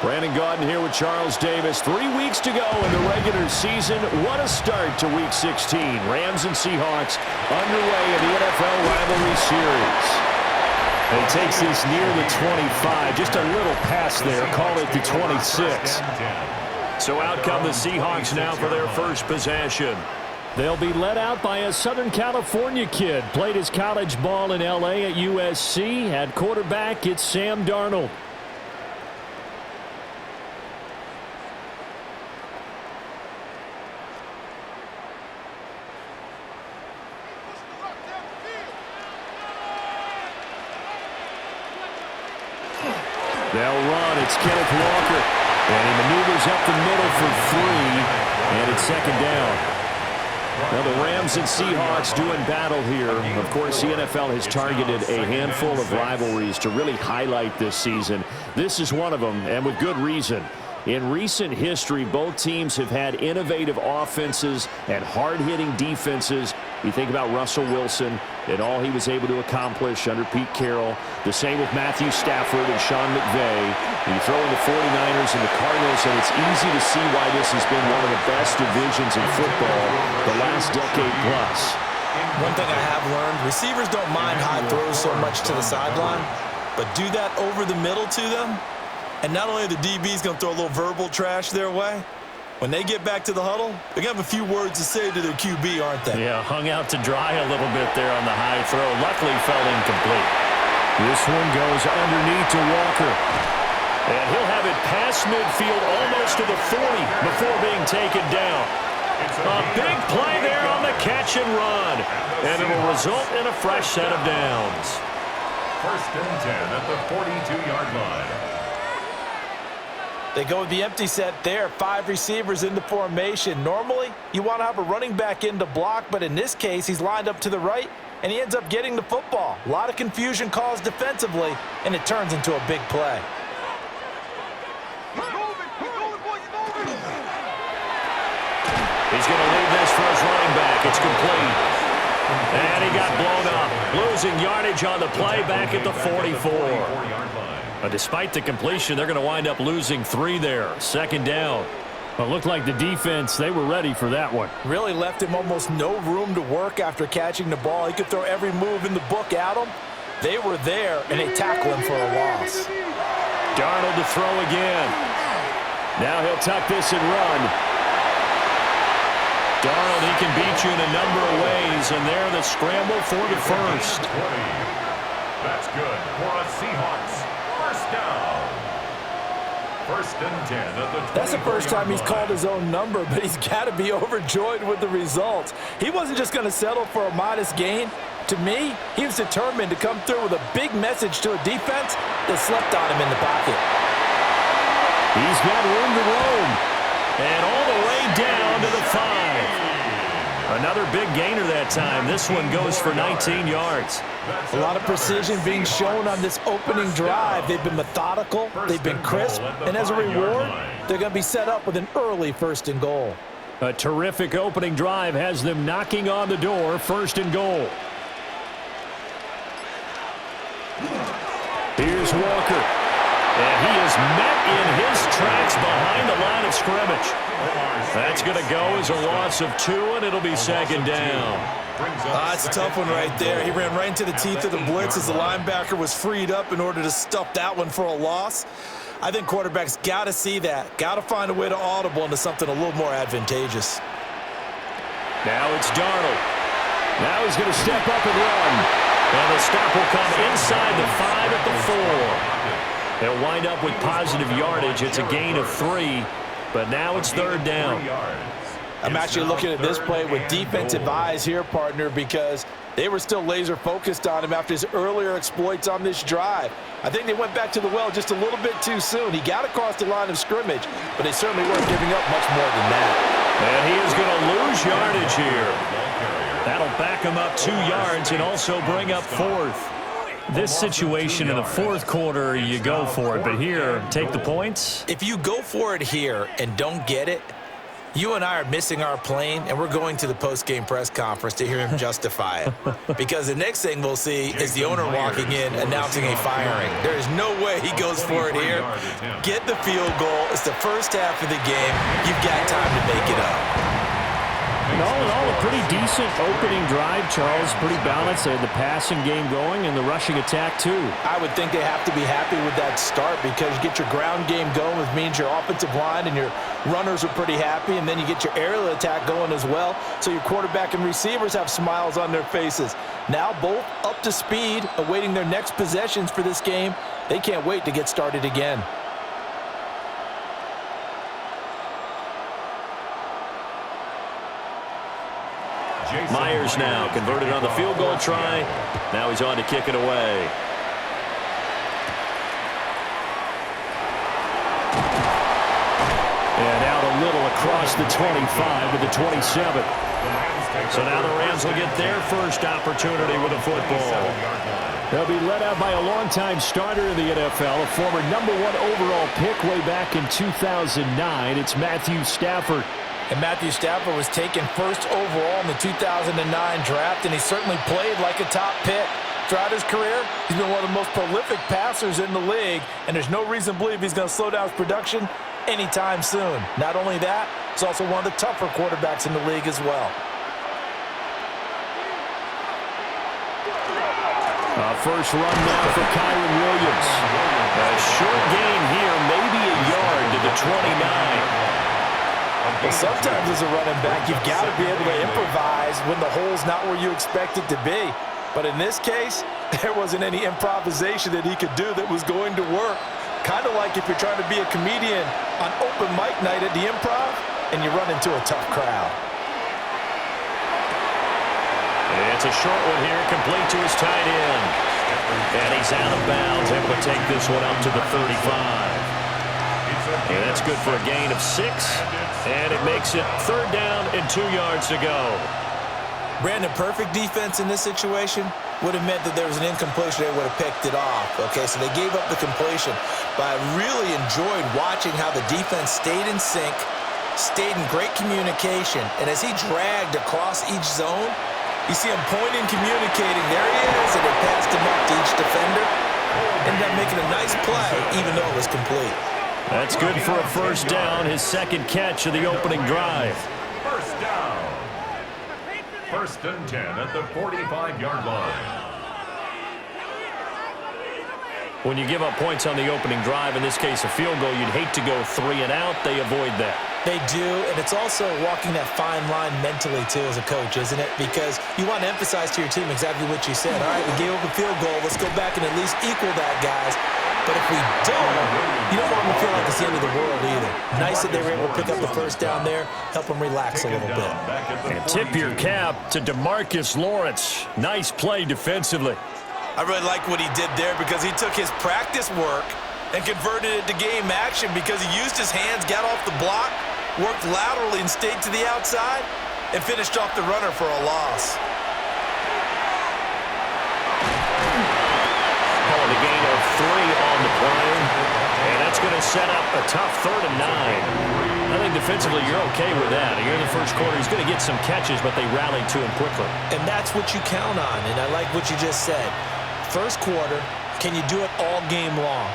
Brandon Gaudin here with Charles Davis. 3 weeks to go in the regular season. What a start to Week 16. Rams and Seahawks underway in the NFL rivalry series. And he takes this near the 25. Just a little pass there. Call it the 26. So out come the Seahawks now for their first possession. They'll be led out by a Southern California kid. Played his college ball in L.A. at USC. At quarterback, it's Sam Darnold. They'll run. It's Kenneth Walker. And he maneuvers up the middle for 3. And it's second down. Now the Rams and Seahawks doing battle here. Of course, the NFL has targeted a handful of rivalries to really highlight this season. This is one of them, and with good reason. In recent history, both teams have had innovative offenses and hard-hitting defenses. You think about Russell Wilson and all he was able to accomplish under Pete Carroll. The same with Matthew Stafford and Sean McVay. You throw in the 49ers and the Cardinals, and it's easy to see why this has been one of the best divisions in football the last decade plus. One thing I have learned, receivers don't mind high throws so much to the sideline, but do that over the middle to them, and not only are the DBs going to throw a little verbal trash their way, when they get back to the huddle, they're going to have a few words to say to their QB, aren't they? Yeah, hung out to dry a little bit there on the high throw. Luckily fell incomplete. This one goes underneath to Walker. And he'll have it past midfield almost to the 40 before being taken down. A big play there on the catch and run. And it will result in a fresh set of downs. 1st and 10 at the 42-yard line. They go with the empty set there. 5 receivers into formation. Normally, you want to have a running back in to block, but in this case, he's lined up to the right, and he ends up getting the football. A lot of confusion caused defensively, and it turns into a big play. He's going to leave this for his running back. It's complete. And he got blown up. Losing yardage on the play back at the 44. But despite the completion, they're going to wind up losing 3 there. Second down. Well, it looked like the defense, they were ready for that one. Really left him almost no room to work after catching the ball. He could throw every move in the book at him. They were there, and they tackle him for a loss. Darnold to throw again. Now he'll tuck this and run. Darnold, he can beat you in a number of ways, and there the scramble for the first. That's good for a Seahawks. First down. 1st and 10 at the 20. That's the first time he's called his own number, but he's got to be overjoyed with the results. He wasn't just going to settle for a modest gain. To me, he was determined to come through with a big message to a defense that slept on him in the pocket. He's got room to roam. And all the way down to the 5. Another big gainer that time. This one goes for 19 yards. A lot of precision being shown on this opening drive. They've been methodical, they've been crisp, and as a reward, they're going to be set up with an early 1st and goal. A terrific opening drive has them knocking on the door. 1st and goal. Here's Walker. And he is met in his tracks behind the line of scrimmage. That's going to go as a loss of 2, and it'll be second down. It's a tough one right there. He ran right into the teeth of the blitz as the linebacker was freed up in order to stuff that one for a loss. I think quarterbacks got to see that. Got to find a way to audible into something a little more advantageous. Now it's Darnold. Now he's going to step up and run. And the stop will come inside the 5 at the 4. They'll wind up with positive yardage. It's a gain of 3, but now it's 3rd down. I'm actually looking at this play with defensive eyes here, partner, because they were still laser focused on him after his earlier exploits on this drive. I think they went back to the well just a little bit too soon. He got across the line of scrimmage, but they certainly weren't giving up much more than that. And he is going to lose yardage here. That'll back him up 2 yards and also bring up 4th. This situation in the 4th quarter, you go for it. But here, take the points. If you go for it here and don't get it, You and I are missing our plane, and we're going to the post-game press conference to hear him justify it. Because the next thing we'll see is the owner walking in announcing a firing. There is no way he goes for it here. Get the field goal. It's the first half of the game. You've got time to make it up. And all in all, a pretty decent opening drive, Charles. Pretty balanced. They had the passing game going and the rushing attack, too. I would think they have to be happy with that start because you get your ground game going, which means your offensive line and your runners are pretty happy, and then you get your aerial attack going as well. So your quarterback and receivers have smiles on their faces. Now both up to speed, awaiting their next possessions for this game. They can't wait to get started again. Myers now converted on the field goal try. Now he's on to kick it away. And out a little across the 25 to the 27. So now the Rams will get their first opportunity with a football. They'll be led out by a longtime starter in the NFL, a former #1 overall pick way back in 2009. It's Matthew Stafford. And Matthew Stafford was taken first overall in the 2009 draft, and he certainly played like a top pick. Throughout his career, he's been one of the most prolific passers in the league, and there's no reason to believe he's going to slow down his production anytime soon. Not only that, he's also one of the tougher quarterbacks in the league as well. First run now for Kyron Williams. A short gain here, maybe a yard to the 29. Well, sometimes as a running back, you've got to be able to improvise when the hole's not where you expect it to be. But in this case, there wasn't any improvisation that he could do that was going to work. Kind of like if you're trying to be a comedian on open mic night at the Improv and you run into a tough crowd. It's a short one here, complete to his tight end. And he's out of bounds, able to take this one up to the 35. And that's good for a gain of 6. And it makes it 3rd down and 2 yards to go. Brandon, perfect defense in this situation would have meant that there was an incompletion. They would have picked it off. Okay, so they gave up the completion. But I really enjoyed watching how the defense stayed in sync, stayed in great communication. And as he dragged across each zone, you see him pointing, communicating. There he is, and they passed him up to each defender. Ended up making a nice play, even though it was complete. That's good for a first down, his second catch of the opening drive. First down. 1st and 10 at the 45-yard line. When you give up points on the opening drive, in this case a field goal, you'd hate to go 3 and out. They avoid that. They do, and it's also walking that fine line mentally, too, as a coach, isn't it? Because you want to emphasize to your team exactly what you said. All right, we gave up a field goal. Let's go back and at least equal that, guys. But if we don't, you don't want them to feel like it's the end of the world either. Nice that they were able to pick up the first down there, help them relax a little bit. And tip your cap to DeMarcus Lawrence. Nice play defensively. I really like what he did there because he took his practice work and converted it to game action because he used his hands, got off the block, worked laterally and stayed to the outside, and finished off the runner for a loss. Calling a gain of 3 on the play. And that's going to set up a tough 3rd and 9. I think defensively you're okay with that. Here in the first quarter, he's going to get some catches, but they rallied to him quickly. And that's what you count on, and I like what you just said. First quarter, can you do it all game long?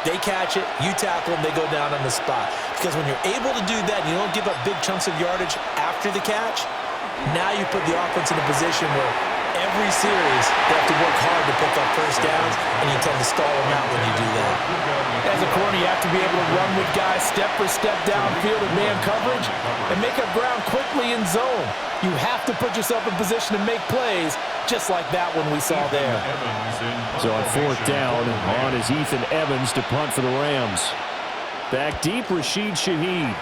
They catch it, you tackle them, they go down on the spot. Because when you're able to do that and you don't give up big chunks of yardage after the catch, now you put the offense in a position where every series they have to work hard to pick up first downs, and you tend to stall them out when you do that. As a corner, you have to be able to run with guys step for step downfield in man coverage and make up ground quickly in zone. You have to put yourself in position to make plays, just like that one we saw there. So on 4th down, on is Ethan Evans to punt for the Rams. Back deep, Rashid Shaheed.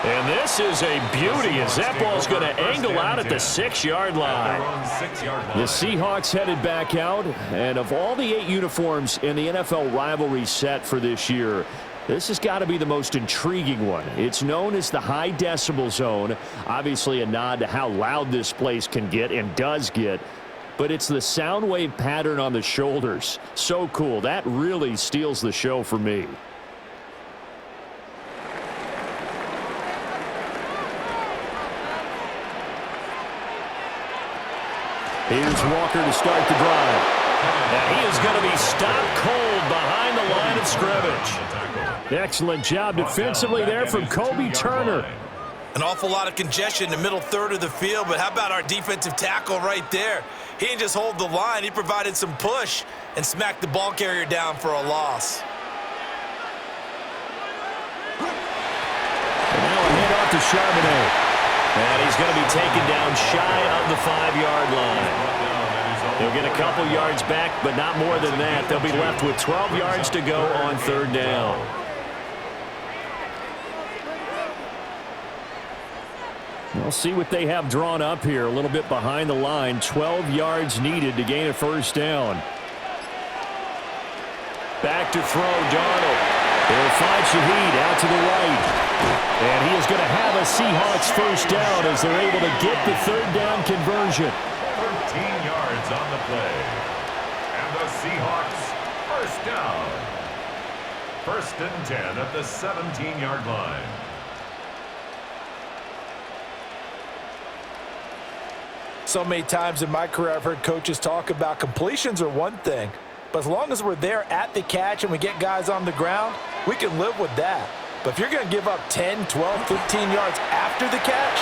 And this is a beauty as that ball's going to angle out at the 6-yard line. The Seahawks headed back out, and of all the 8 uniforms in the NFL rivalry set for this year, this has got to be the most intriguing one. It's known as the high decibel zone. Obviously a nod to how loud this place can get and does get. But it's the sound wave pattern on the shoulders. So cool. That really steals the show for me. Here's Walker to start the drive. And he is going to be stopped cold behind the line of scrimmage. Excellent job defensively there from Kobe Turner. An awful lot of congestion in the middle third of the field, but how about our defensive tackle right there? He didn't just hold the line, he provided some push and smacked the ball carrier down for a loss. And now a handoff to Charbonnet. And he's going to be taken down shy of the 5-yard line. They'll get a couple yards back, but not more than that. They'll be left with 12 yards to go on third down. We'll see what they have drawn up here. A little bit behind the line. 12 yards needed to gain a first down. Back to throw, Darnold. They'll find Shaheed out to the right. And he is going to have a Seahawks first down as they're able to get the third down conversion. 13 yards on the play. And the Seahawks first down. 1st and 10 at the 17-yard line. So many times in my career I've heard coaches talk about completions are one thing, but as long as we're there at the catch and we get guys on the ground, we can live with that. But if you're going to give up 10, 12, 15 yards after the catch,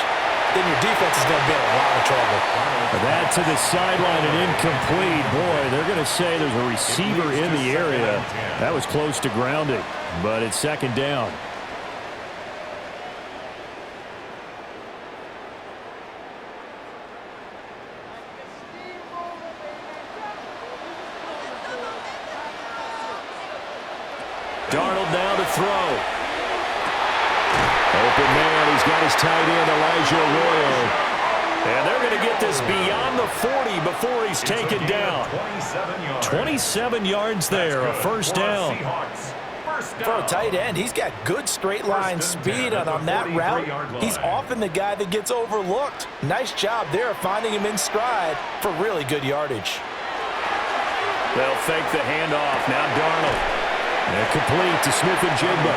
then your defense is going to be in a lot of trouble. That to the sideline and incomplete. Boy, they're going to say there's a receiver in the area. That was close to grounding, but it's 2nd down. Darnold now to throw. Open man, he's got his tight end, Elijah Arroyo. And they're going to get this beyond the 40 before he's taken down. 27 yards there, a first down. For a tight end, he's got good straight line speed, and on that route, he's often the guy that gets overlooked. Nice job there finding him in stride for really good yardage. They'll fake the handoff. Now Darnold. And complete to Smith-Njigba.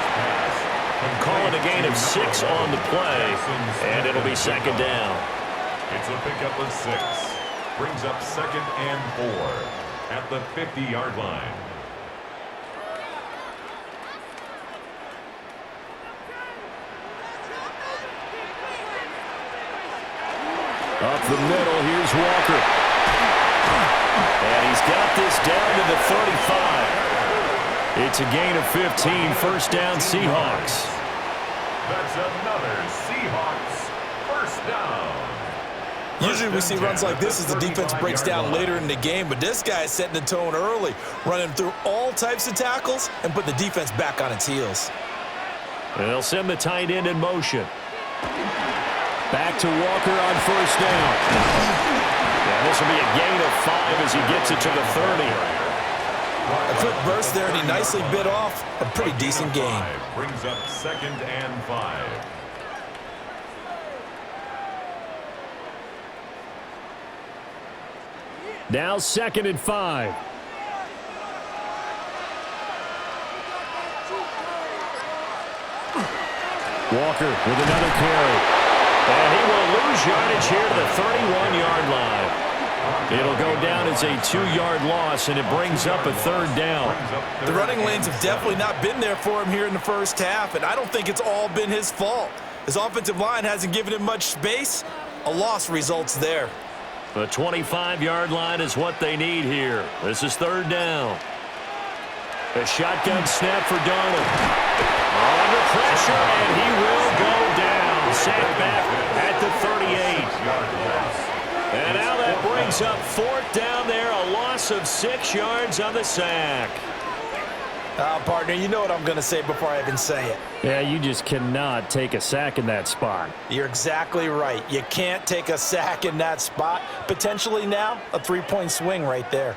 Calling a gain of 6 on the play, and it'll be 2nd down. It's a pickup of 6. Brings up 2nd and 4 at the 50-yard line. Up the middle, here's Walker. And he's got this down to the 35. It's a gain of 15, 1st down Seahawks. That's another Seahawks first down. Usually we see runs like this as the defense breaks down later in the game, but this guy is setting the tone early, running through all types of tackles and put the defense back on its heels. They'll send the tight end in motion. Back to Walker on 1st down. And this will be a gain of 5 as he gets it to the 30. A quick burst there, and he nicely bit off a pretty decent gain. Brings up 2nd and 5. Now 2nd and 5. Walker with another carry. And he will lose yardage here to the 31-yard line. It'll go down as a 2-yard loss, and it brings up a 3rd down. The running lanes have definitely not been there for him here in the first half, and I don't think it's all been his fault. His offensive line hasn't given him much space. A loss results there. The 25-yard line is what they need here. This is 3rd down. A shotgun snap for Darnold. Under pressure, and he will go down. Sacked back at the 38. And now that brings up 4th down there, a loss of 6 yards on the sack. Partner, you know what I'm going to say before I even say it. Yeah, you just cannot take a sack in that spot. You're exactly right. You can't take a sack in that spot. Potentially now, a 3-point swing right there.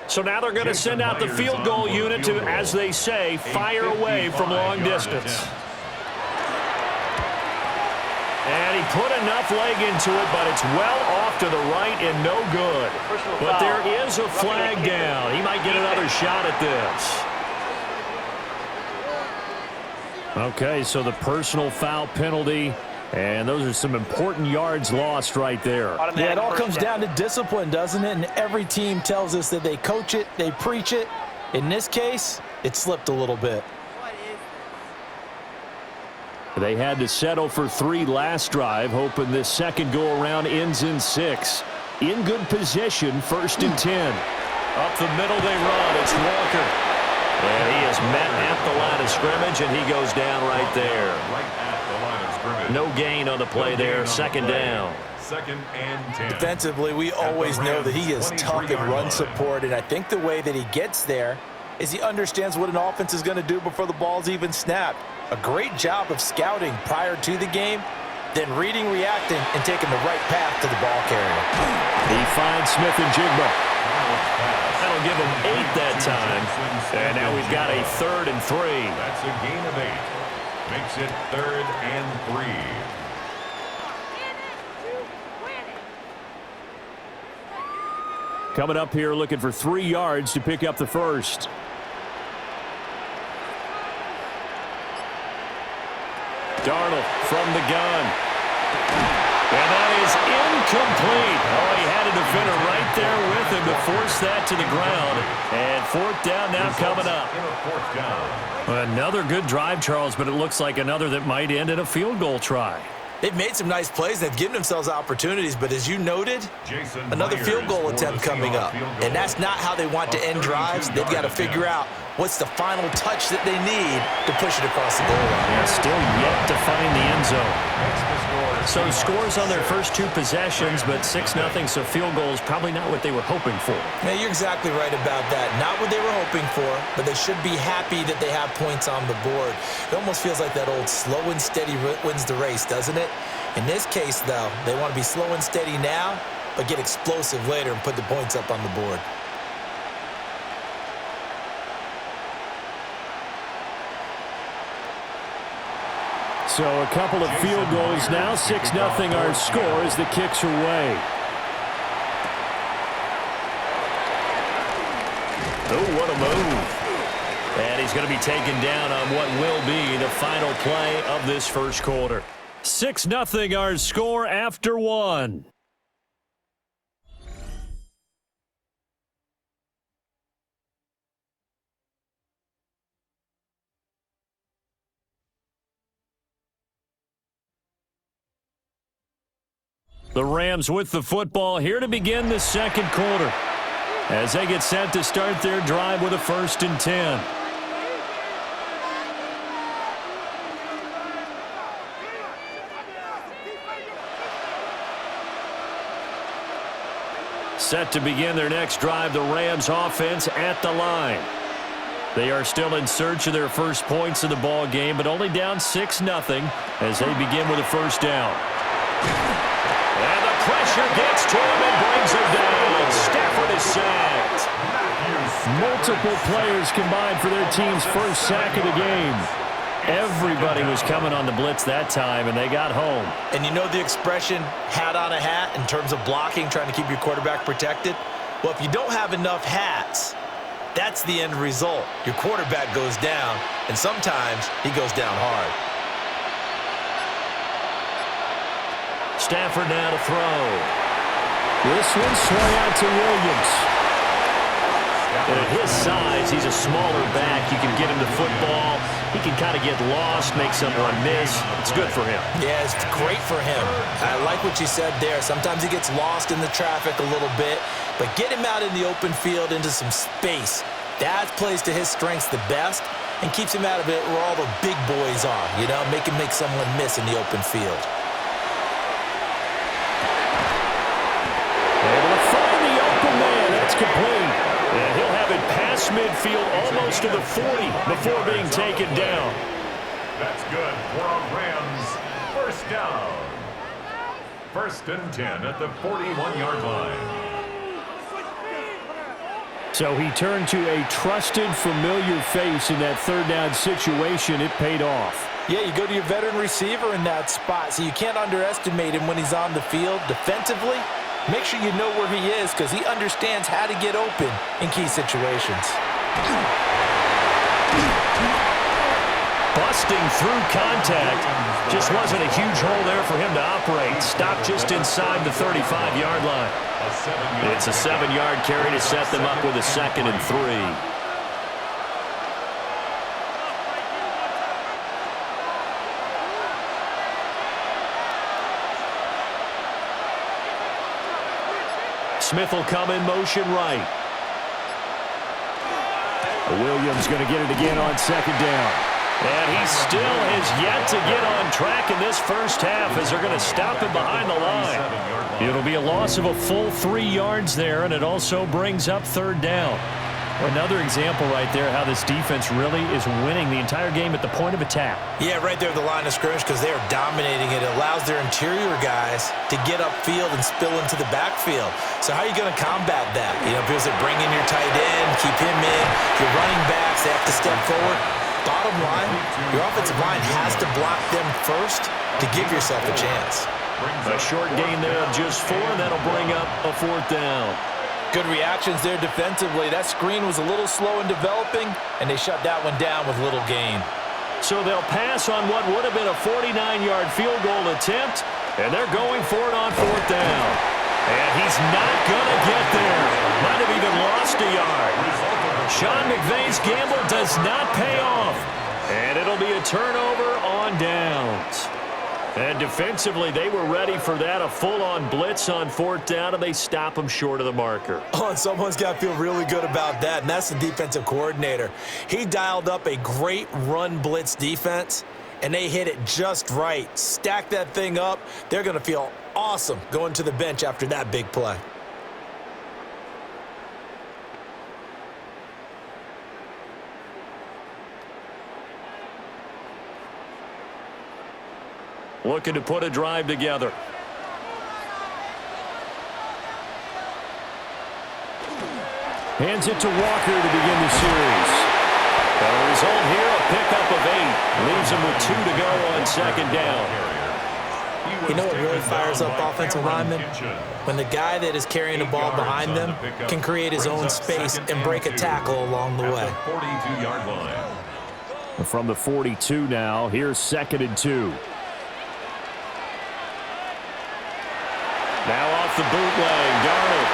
So now they're going to send out the field goal unit to, as they say, fire away from long distance. And he put enough leg into it, but it's well off to the right and no good. But there is a flag down. He might get another shot at this. Okay, so the personal foul penalty And those are some important yards lost right there. Yeah, it all comes down to discipline, doesn't it? And every team tells us that they coach it, they preach it. In this case, it slipped a little bit. They had to settle for 3 last drive, hoping this second go-around ends in 6. In good position, 1st and 10. Up the middle they run. It's Walker. And he is met at the line of scrimmage, and he goes down right there. No gain on the play there. 2nd down. 2nd and 10. Defensively, we always know that he is tough in run support, and I think the way that he gets there is he understands what an offense is going to do before the ball's even snapped. A great job of scouting prior to the game, then reading, reacting, and taking the right path to the ball carrier. He finds Smith and Jigba. That'll give him 8 that time. And now we've got a 3rd and 3. That's a gain of 8. Makes it 3rd and 3. Coming up here looking for 3 yards to pick up the first. Darnold from the gun. And that is incomplete. Oh, he had a defender right there with him to force that to the ground. And 4th down now coming up. Another good drive, Charles, but it looks like another that might end in a field goal try. They've made some nice plays. They've given themselves opportunities, but as you noted, another field goal attempt coming up. And that's not how they want to end drives. They've got to figure out what's the final touch that they need to push it across the goal line. They're still yet to find the end zone. So scores on their first 2 possessions, but 6-0, so field goal is probably not what they were hoping for. Yeah, you're exactly right about that. Not what they were hoping for, but they should be happy that they have points on the board. It almost feels like that old slow and steady wins the race, doesn't it? In this case, though, they want to be slow and steady now, but get explosive later and put the points up on the board. So a couple of field goals now. 6-0 our score as the kicks are away. Oh, what a move. And he's going to be taken down on what will be the final play of this first quarter. 6-0 our score after 1. The Rams with the football here to begin the second quarter as they get set to start their drive with a 1st and 10. Set to begin their next drive, the Rams offense at the line. They are still in search of their first points of the ball game, but only down 6-0 as they begin with a 1st down. And the pressure gets to him and brings him down. Stafford is sacked. Multiple players combined for their team's first sack of the game. Everybody was coming on the blitz that time, and they got home. And you know the expression, hat on a hat, in terms of blocking, trying to keep your quarterback protected? Well, if you don't have enough hats, that's the end result. Your quarterback goes down, and sometimes he goes down hard. Stafford now to throw. This one swung out to Williams. And at his size, he's a smaller back. You can get him the football. He can kind of get lost, make someone miss. It's good for him. Yeah, it's great for him. I like what you said there. Sometimes he gets lost in the traffic a little bit, but get him out in the open field into some space. That plays to his strengths the best and keeps him out of it where all the big boys are, you know, make him make someone miss in the open field. Able to find the open man. That's complete. And he'll have it past midfield almost to the 40 before being taken down. That's good for a Rams 1st down. 1st and 10 at the 41-yard line. So he turned to a trusted, familiar face in that 3rd down situation. It paid off. Yeah, you go to your veteran receiver in that spot, so you can't underestimate him when he's on the field defensively. Make sure you know where he is because he understands how to get open in key situations. busting through contact. Just wasn't a huge hole there for him to operate. Stopped just inside the 35-yard line. It's a 7-yard carry to set them up with a 2nd and 3. Smith will come in motion right. Williams going to get it again on 2nd down. And he still has yet to get on track in this first half as they're going to stop him behind the line. It'll be a loss of a full 3 yards there, and it also brings up 3rd down. Another example right there how this defense really is winning the entire game at the point of attack. Yeah, right there at the line of scrimmage because they are dominating it. It allows their interior guys to get upfield and spill into the backfield. So how are you going to combat that? You know, because they bring in your tight end, keep him in. Your running backs, they have to step forward. Bottom line, your offensive line has to block them first to give yourself a chance. A short gain there of just 4, and that'll bring up a 4th down. Good reactions there defensively. That screen was a little slow in developing, and they shut that one down with little gain. So they'll pass on what would have been a 49-yard field goal attempt, and they're going for it on 4th down. And he's not going to get there. Might have even lost a yard. Sean McVay's gamble does not pay off, and it'll be a turnover on downs. And defensively, they were ready for that, a full-on blitz on 4th down, and they stop him short of the marker. Oh, and someone's got to feel really good about that, and that's the defensive coordinator. He dialed up a great run blitz defense, and they hit it just right. Stack that thing up. They're going to feel awesome going to the bench after that big play. Looking to put a drive together. Hands it to Walker to begin the series. The result here, a pickup of 8. Leaves him with 2 to go on 2nd down. You know what really fires up offensive linemen? When the guy that is carrying the ball behind them can create his own space and break a tackle along the way. From the 42 now, here's 2nd and 2. Now off the bootleg, Darnold.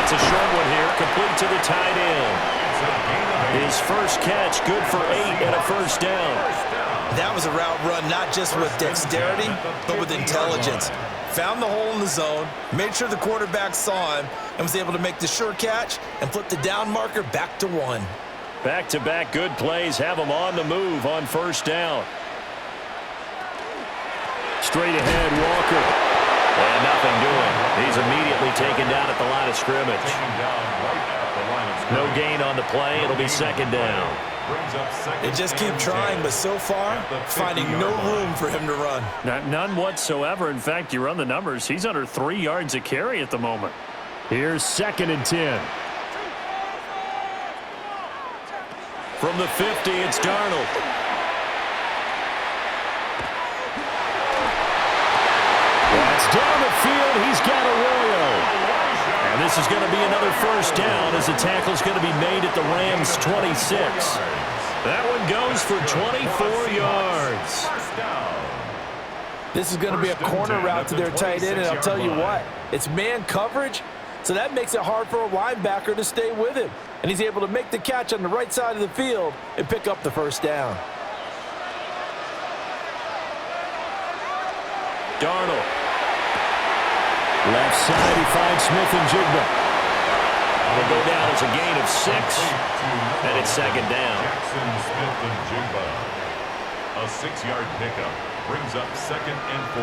It's a short one here, complete to the tight end. His first catch, good for 8 and a 1st down. That was a route run not just with dexterity, but with intelligence. Found the hole in the zone, made sure the quarterback saw him, and was able to make the sure catch and flip the down marker back to 1. Back-to-back good plays have him on the move on 1st down. Straight ahead, Walker. And nothing doing. He's immediately taken down at the line of scrimmage. No gain on the play. It'll be 2nd down. They just keep trying, but so far, finding no room for him to run. None whatsoever. In fact, you run the numbers. He's under 3 yards a carry at the moment. Here's 2nd and 10. From the 50, it's Darnold. That's down the field. He's got Arroyo. And this is going to be another 1st down as the tackle's going to be made at the Rams' 26. That one goes for 24 yards. This is going to be a corner route to their tight end, and I'll tell you what, it's man coverage, so that makes it hard for a linebacker to stay with him. And he's able to make the catch on the right side of the field and pick up the 1st down. Darnold. Left side, he finds Smith and Jigba. Will go down as a gain of 6, and it's 2nd down. Jackson, Smith, and Jigba. A 6-yard pickup brings up 2nd and 4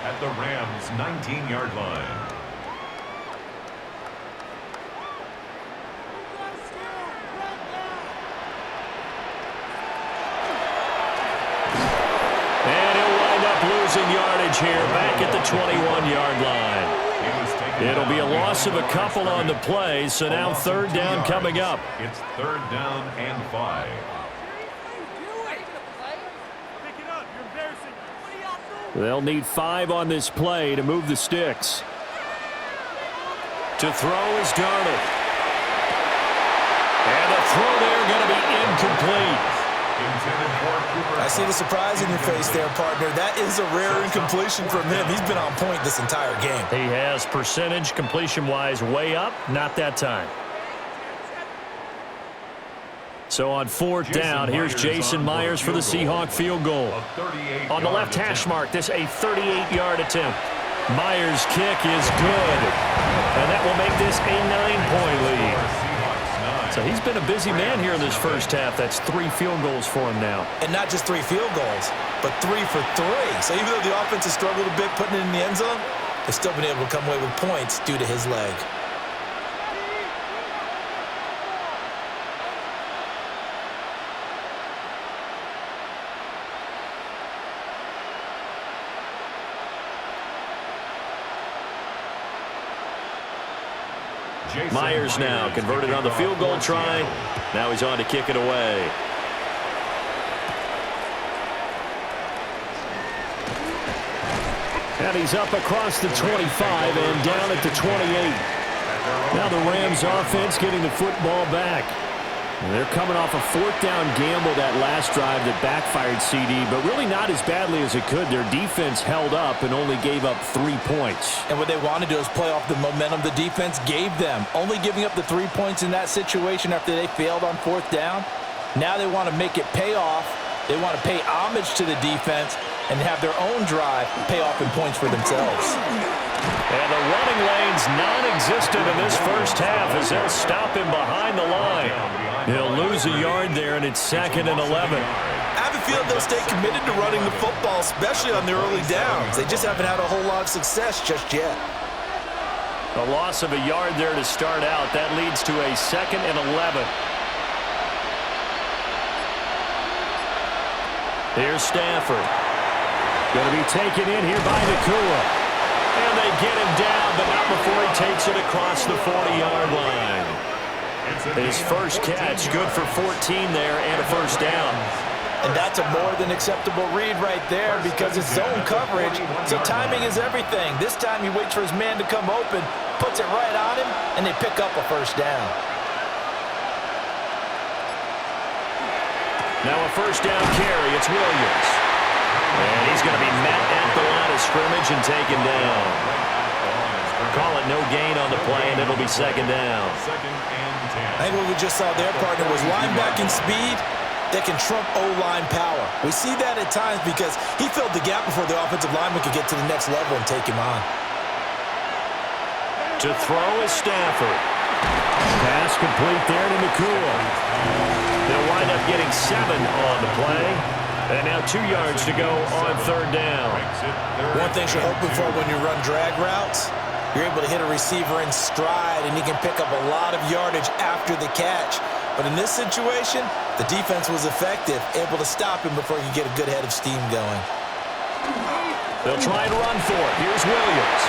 at the Rams' 19-yard line. Losing yardage here back at the 21-yard line. It'll be a loss of a couple on the play, so now 3rd down coming up. It's 3rd down and 5. They'll need 5 on this play to move the sticks. To throw is Darnold. And the throw there going to be incomplete. I see the surprise in your face there, partner. That is a rare incompletion from him. He's been on point this entire game. He has percentage completion-wise way up, not that time. So on fourth down, here's Jason Myers for the Seahawk field goal. On the left hash mark, this a 38-yard attempt. Myers' kick is good, and that will make this a 9-point lead. So he's been a busy man here in this first half. That's 3 field goals for him now. And not just 3 field goals, but 3 for 3. So even though the offense has struggled a bit putting it in the end zone, they've still been able to come away with points due to his leg. Myers now converted on the field goal try. Now he's on to kick it away. And he's up across the 25 and down at the 28. Now the Rams offense getting the football back. And they're coming off a fourth down gamble that last drive that backfired CD, but really not as badly as it could. Their defense held up and only gave up 3 points. And what they want to do is play off the momentum the defense gave them. Only giving up the 3 points in that situation after they failed on fourth down. Now they want to make it pay off. They want to pay homage to the defense and have their own drive pay off in points for themselves. And the running lane's non-existent in this first half as they'll stop him behind the line. He'll lose a yard there, and it's 2nd and 11. I have a feeling they'll stay committed to running the football, especially on their early downs. They just haven't had a whole lot of success just yet. A loss of a yard there to start out. That leads to a 2nd and 11. Here's Stafford. Going to be taken in here by Nakua. And they get him down, but not before he takes it across the 40-yard line. His first catch, good for 14 there and a first down. And that's a more than acceptable read right there because it's zone coverage, so timing is everything. This time he waits for his man to come open, puts it right on him, and they pick up a first down. Now a first down carry, it's Williams. And he's going to be met at the line of scrimmage and taken down. Call it no gain on the play, and it'll be 2nd down. I think what we just saw there, partner, was linebacking speed that can trump O-line power. We see that at times because he filled the gap before the offensive lineman could get to the next level and take him on. To throw is Stafford. Pass complete there to Nakua. They'll wind up getting 7 on the play. And now 2 yards to go on 3rd down. One thing you're hoping for when you run drag routes, you're able to hit a receiver in stride, and he can pick up a lot of yardage after the catch. But in this situation, the defense was effective, able to stop him before he could get a good head of steam going. They'll try and run for it. Here's Williams.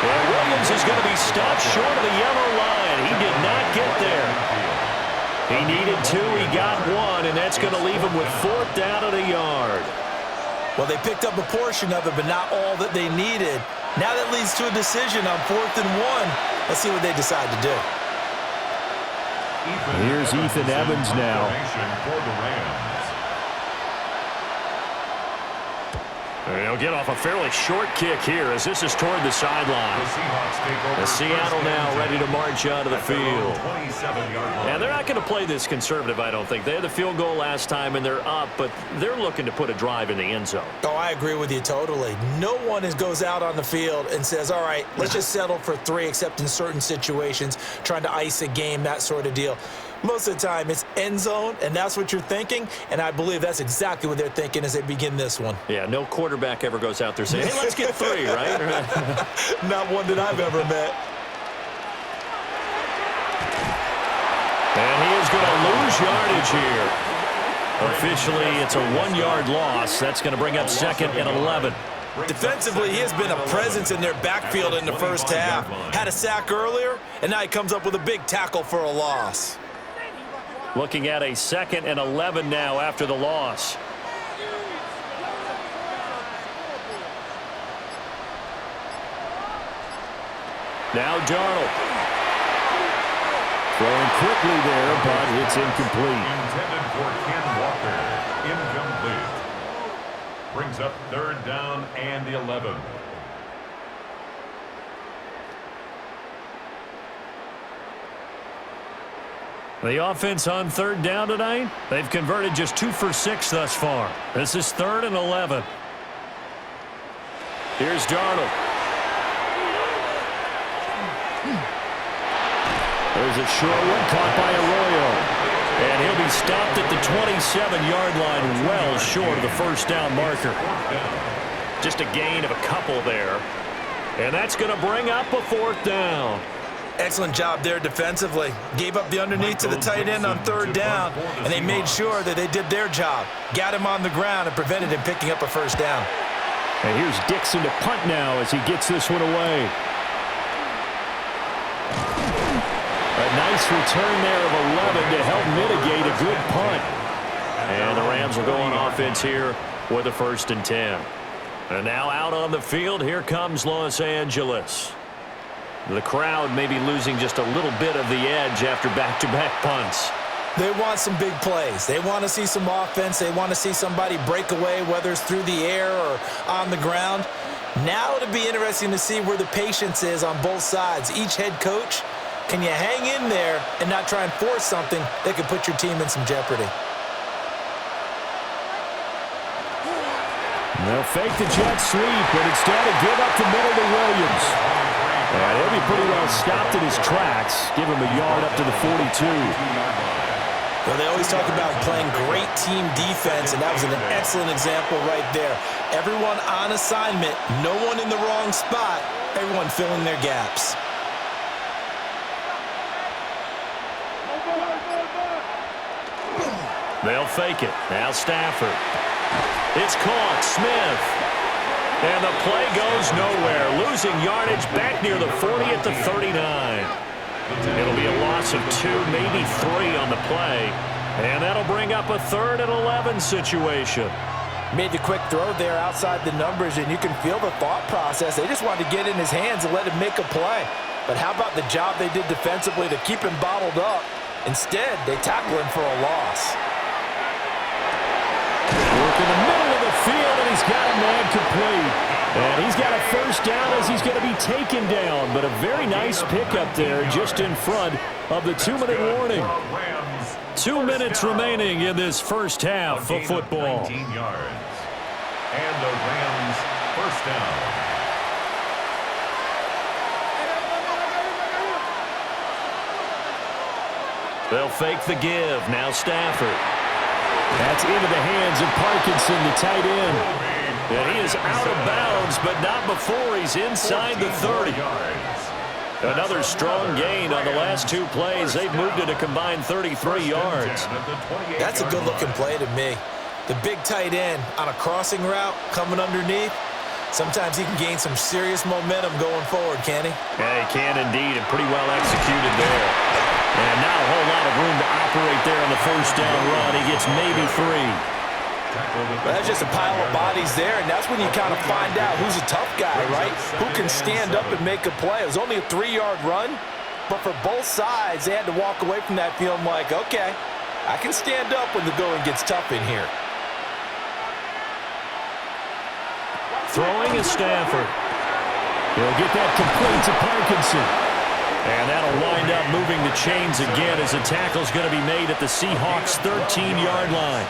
And Williams is going to be stopped short of the yellow line. He did not get there. He needed 2, he got 1, and that's going to leave him with 4th down and a yard. Well, they picked up a portion of it, but not all that they needed. Now that leads to a decision on 4th and 1. Let's see what they decide to do. Here's Ethan Evans now. They'll get off a fairly short kick here as this is toward the sideline. The Seattle now ready to march out of the field. And they're not going to play this conservative, I don't think. They had the field goal last time, and they're up, but they're looking to put a drive in the end zone. Oh, I agree with you totally. No one goes out on the field and says, all right, let's just settle for 3, except in certain situations, trying to ice a game, that sort of deal. Most of the time, it's end zone, and that's what you're thinking, and I believe that's exactly what they're thinking as they begin this one. Yeah, no quarterback ever goes out there saying, hey, let's get 3, right? Not one that I've ever met. And he is going to lose yardage here. Officially, it's a 1-yard loss. That's going to bring up 2nd and 11. Defensively, he has been a presence in their backfield in the first half. Had a sack earlier, and now he comes up with a big tackle for a loss. Looking at a 2nd and 11 now after the loss. Now Darnold. Throwing quickly there, but it's incomplete. Intended for Ken Walker. brings up 3rd down and 11. The offense on 3rd down tonight, they've converted just 2 for 6 thus far. This is 3rd and 11. Here's Darnold. There's a short one caught by Arroyo. And he'll be stopped at the 27-yard line, well short of the 1st down marker. Just a gain of a couple there. And that's going to bring up a 4th down. Excellent job there defensively. Gave up the underneath to the tight end on 3rd down, and they made sure that they did their job. Got him on the ground and prevented him picking up a 1st down. And here's Dixon to punt now as he gets this one away. A nice return there of 11 to help mitigate a good punt. And the Rams will go on offense here with a 1st and 10. And now out on the field, here comes Los Angeles. The crowd may be losing just a little bit of the edge after back-to-back punts. They want some big plays. They want to see some offense. They want to see somebody break away, whether it's through the air or on the ground. Now it'll be interesting to see where the patience is on both sides. Each head coach, can you hang in there and not try and force something that could put your team in some jeopardy? They'll fake the jet sweep, but instead of give up the middle to Williams. And he'll be pretty well stopped in his tracks. Give him a yard up to the 42. Well, they always talk about playing great team defense, and that was an excellent example right there. Everyone on assignment, no one in the wrong spot, everyone filling their gaps. They'll fake it. Now Stafford. It's caught. Smith. And the play goes nowhere. Losing yardage back near the 40 at the 39. It'll be a loss of 2, maybe 3 on the play. And that'll bring up a 3rd and 11 situation. Made the quick throw there outside the numbers, and you can feel the thought process. They just wanted to get in his hands and let him make a play. But how about the job they did defensively to keep him bottled up? Instead, they tackle him for a loss. Work in the middle of the field, and he's got a man complete. And he's got a 1st down as he's going to be taken down. But a very nice pickup there just in front of the 2-minute warning. 2 minutes remaining in this 1st half of football. 19 yards. And the Rams 1st down. They'll fake the give. Now Stafford. That's into the hands of Parkinson, the tight end. And he is out of bounds, but not before he's inside the 30. Another strong gain on the last 2 plays. They've moved it a combined 33 yards. That's a good-looking play to me. The big tight end on a crossing route coming underneath. Sometimes he can gain some serious momentum going forward, can he? Yeah, he can indeed, and pretty well executed there. And not a whole lot of room to operate there on the 1st down run. He gets maybe 3. That's just a pile of bodies there, and that's when you kind of find out who's a tough guy, right? Who can stand up and make a play. It was only a 3-yard run, but for both sides, they had to walk away from that feeling like, okay, I can stand up when the going gets tough in here. Throwing is Stafford. He'll get that complete to Parkinson. And that'll wind up moving the chains again as the tackle's going to be made at the Seahawks' 13-yard line.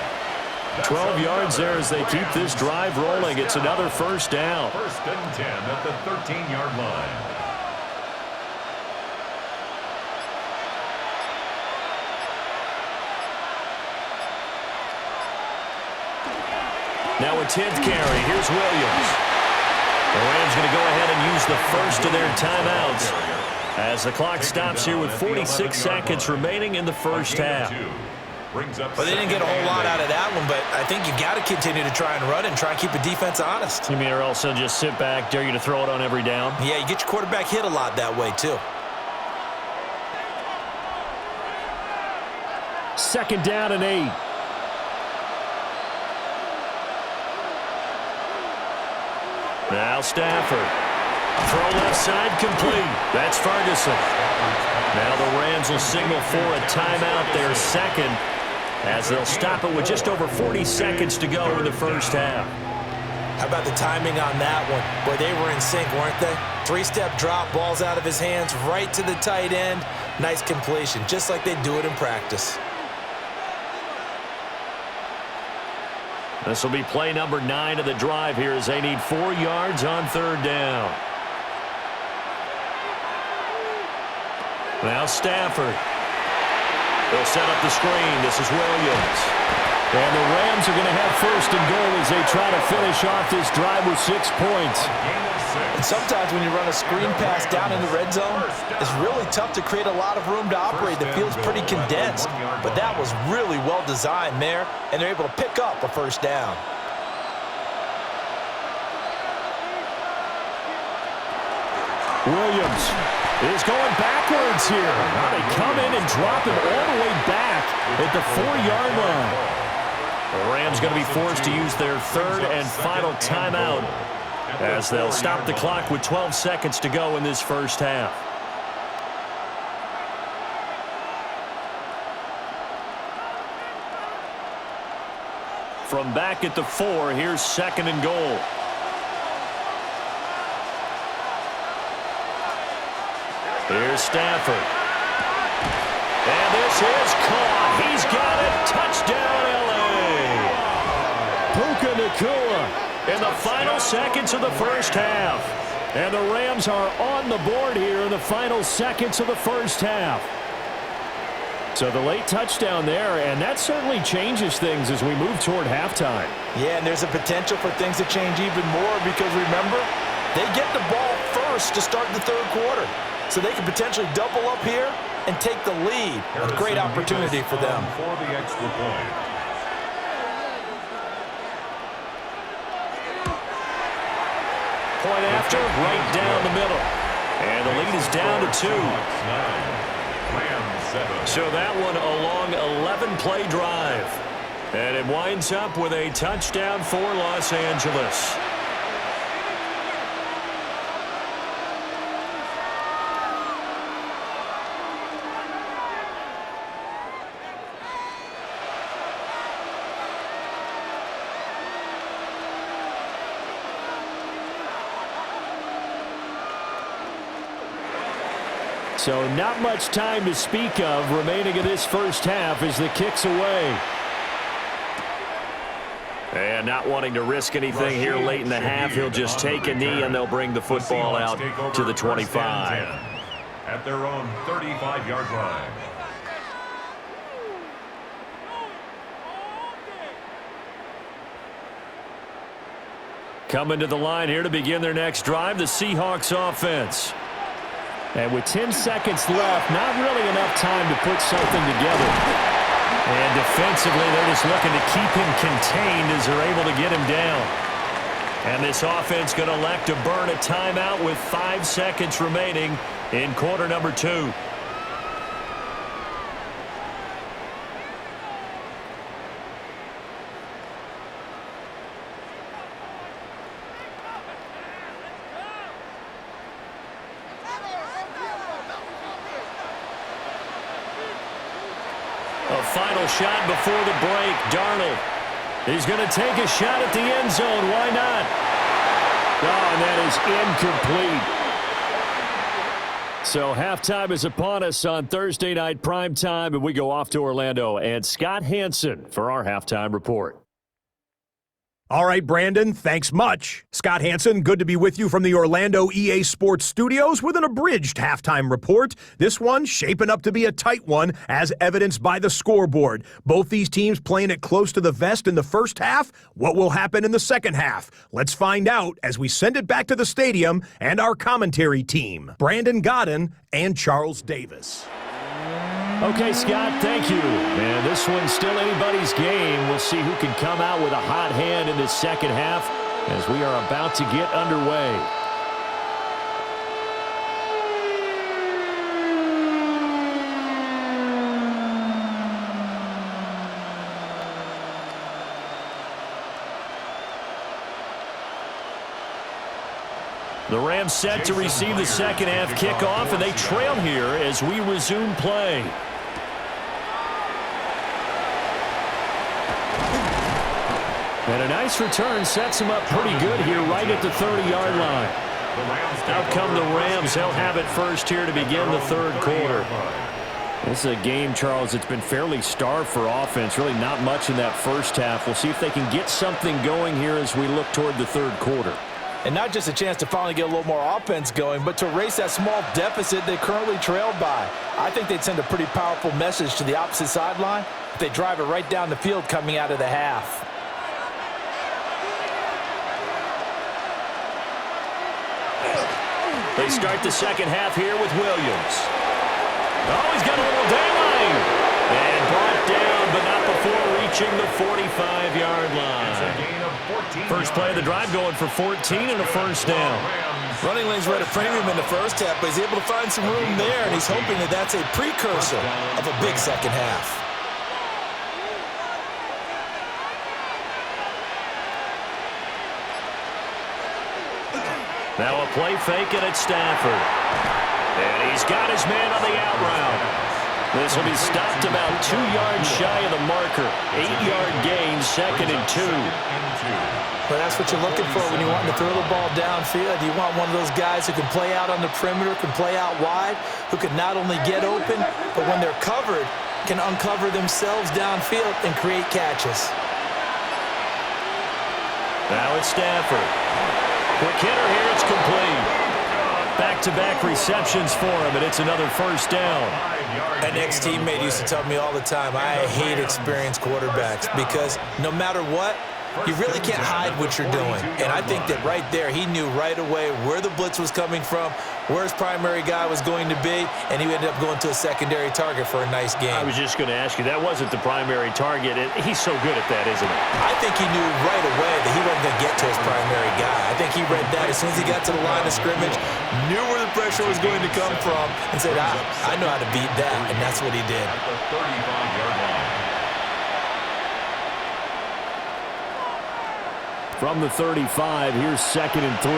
12 yards there as they keep this drive rolling. It's another 1st down. 1st and 10 at the 13-yard line. Now a 10th carry. Here's Williams. The Rams going to go ahead and use the first of their timeouts as the clock stops here with 46 seconds remaining in the 1st half. Well, they didn't get a whole lot out of that one, but I think you've got to continue to try and run and try and keep the defense honest. You mean or else they'll just sit back, dare you to throw it on every down? Yeah, you get your quarterback hit a lot that way, too. 2nd down and 8. Now Stafford. Throw left side complete. That's Ferguson. Now the Rams will signal for a timeout, their 2nd, as they'll stop it with just over 40 seconds to go in the 1st half. How about the timing on that one? Boy, they were in sync, weren't they? Three-step drop, balls out of his hands, right to the tight end. Nice completion, just like they do it in practice. This will be play number 9 of the drive here as they need 4 yards on 3rd down. Now Stafford. They'll set up the screen. This is Williams. And the Rams are going to have 1st and goal as they try to finish off this drive with 6 points. And sometimes when you run a screen pass down in the red zone, it's really tough to create a lot of room to operate. The field's pretty condensed. But that was really well designed there, and they're able to pick up a 1st down. Williams is going backwards here. Now they come in and drop him all the way back at the 4-yard line. The Rams going to be forced to use their 3rd and final timeout as they'll stop the clock with 12 seconds to go in this 1st half. From back at the 4, here's 2nd and goal. Here's Stafford. And this is caught. He's got it. Touchdown, L.A. Puka Nacua in the final seconds of the 1st half. And the Rams are on the board here in the final seconds of the 1st half. So the late touchdown there, and that certainly changes things as we move toward halftime. Yeah, and there's a potential for things to change even more because, remember, they get the ball first to start the 3rd quarter. So they can potentially double up here and take the lead. A great opportunity for them. For the extra point. Point after, right down the middle. And the lead is down to 2. So that one a long 11-play drive. And it winds up with a touchdown for Los Angeles. So not much time to speak of remaining in this 1st half as the kick's away. And not wanting to risk anything here late in the half, he'll just take a knee and they'll bring the football out to the 25. At their own 35-yard line. Coming to the line here to begin their next drive, the Seahawks offense. And with 10 seconds left, not really enough time to put something together. And defensively, they're just looking to keep him contained as they're able to get him down. And this offense going to elect to burn a timeout with 5 seconds remaining in quarter number 2. Final shot before the break. Darnold. He's going to take a shot at the end zone. Why not? Oh, and that is incomplete. So halftime is upon us on Thursday night primetime, and we go off to Orlando. And Scott Hansen for our halftime report. All right, Brandon, thanks much. Scott Hansen, good to be with you from the Orlando EA Sports Studios with an abridged halftime report. This one shaping up to be a tight one, as evidenced by the scoreboard. Both these teams playing it close to the vest in the 1st half. What will happen in the 2nd half? Let's find out as we send it back to the stadium and our commentary team, Brandon Godden and Charles Davis. Okay, Scott, thank you. And this one's still anybody's game. We'll see who can come out with a hot hand in this 2nd half as we are about to get underway. The Rams set to receive the 2nd half kickoff, and they trail here as we resume play. And a nice return sets him up pretty good here right at the 30-yard line. Out come the Rams. They'll have it first here to begin the third quarter. This is a game, Charles, it's been fairly starved for offense. Really not much in that first half. We'll see if they can get something going here as we look toward the third quarter. And not just a chance to finally get a little more offense going, but to erase that small deficit they currently trailed by. I think they'd send a pretty powerful message to the opposite sideline if they drive it right down the field coming out of the half. They start the second half here with Williams. Oh, he's got a little daylight. And brought down, but not before reaching the 45-yard line. First play of the drive going for 14 and a first down. Running lanes were at a premium in the first half, but he's able to find some room there, and he's hoping that that's a precursor of a big second half. Now a play fake, and it's Stafford. And he's got his man on the out route. This will be stopped about 2 yards shy of the marker. 8-yard gain, 2nd and 2. Well, that's what you're looking for when you want to throw the ball downfield. You want one of those guys who can play out on the perimeter, can play out wide, who can not only get open, but when they're covered, can uncover themselves downfield and create catches. Now it's Stafford. Quick hitter here, it's complete. Back-to-back receptions for him, and it's another first down. An ex-teammate used to tell me all the time, I hate experienced quarterbacks because no matter what, you really can't hide what you're doing. And I think that right there, he knew right away where the blitz was coming from, where his primary guy was going to be, and he ended up going to a secondary target for a nice game. I was just going to ask you, that wasn't the primary target. He's so good at that, isn't he? I think he knew right away that he wasn't going to get to his primary guy. I think he read that as soon as he got to the line of scrimmage, knew where the pressure was going to come from, and said, I know how to beat that, and that's what he did. At the 35-yard line. From the 35, here's 2nd and 3.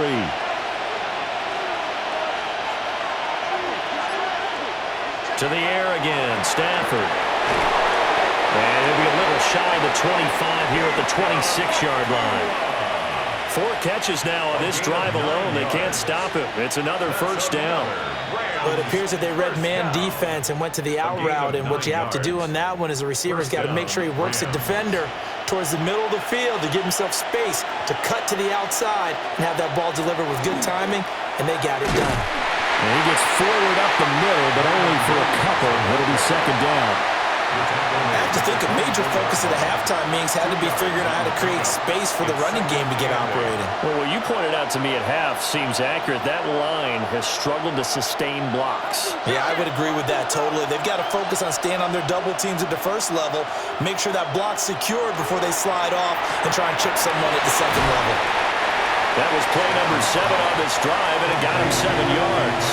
To the air again, Stafford. And it'll be a little shy of the 25 here at the 26-yard line. 4 catches now on this drive alone. They can't stop him. It's another first down. Well, it appears that they read man defense and went to the out route, and what you have to do on that one is the receiver's got to make sure he works the defender towards the middle of the field to give himself space to cut to the outside and have that ball delivered with good timing, and they got it done. And he gets forward up the middle, but only for a couple. It'll be second down. I have to think a major focus of the halftime meetings had to be figuring out how to create space for the running game to get operating. Well, what you pointed out to me at half seems accurate. That line has struggled to sustain blocks. Yeah, I would agree with that totally. They've got to focus on staying on their double teams at the first level, make sure that block's secured before they slide off and try and chip someone at the second level. That was play number 7 on this drive, and it got him 7 yards.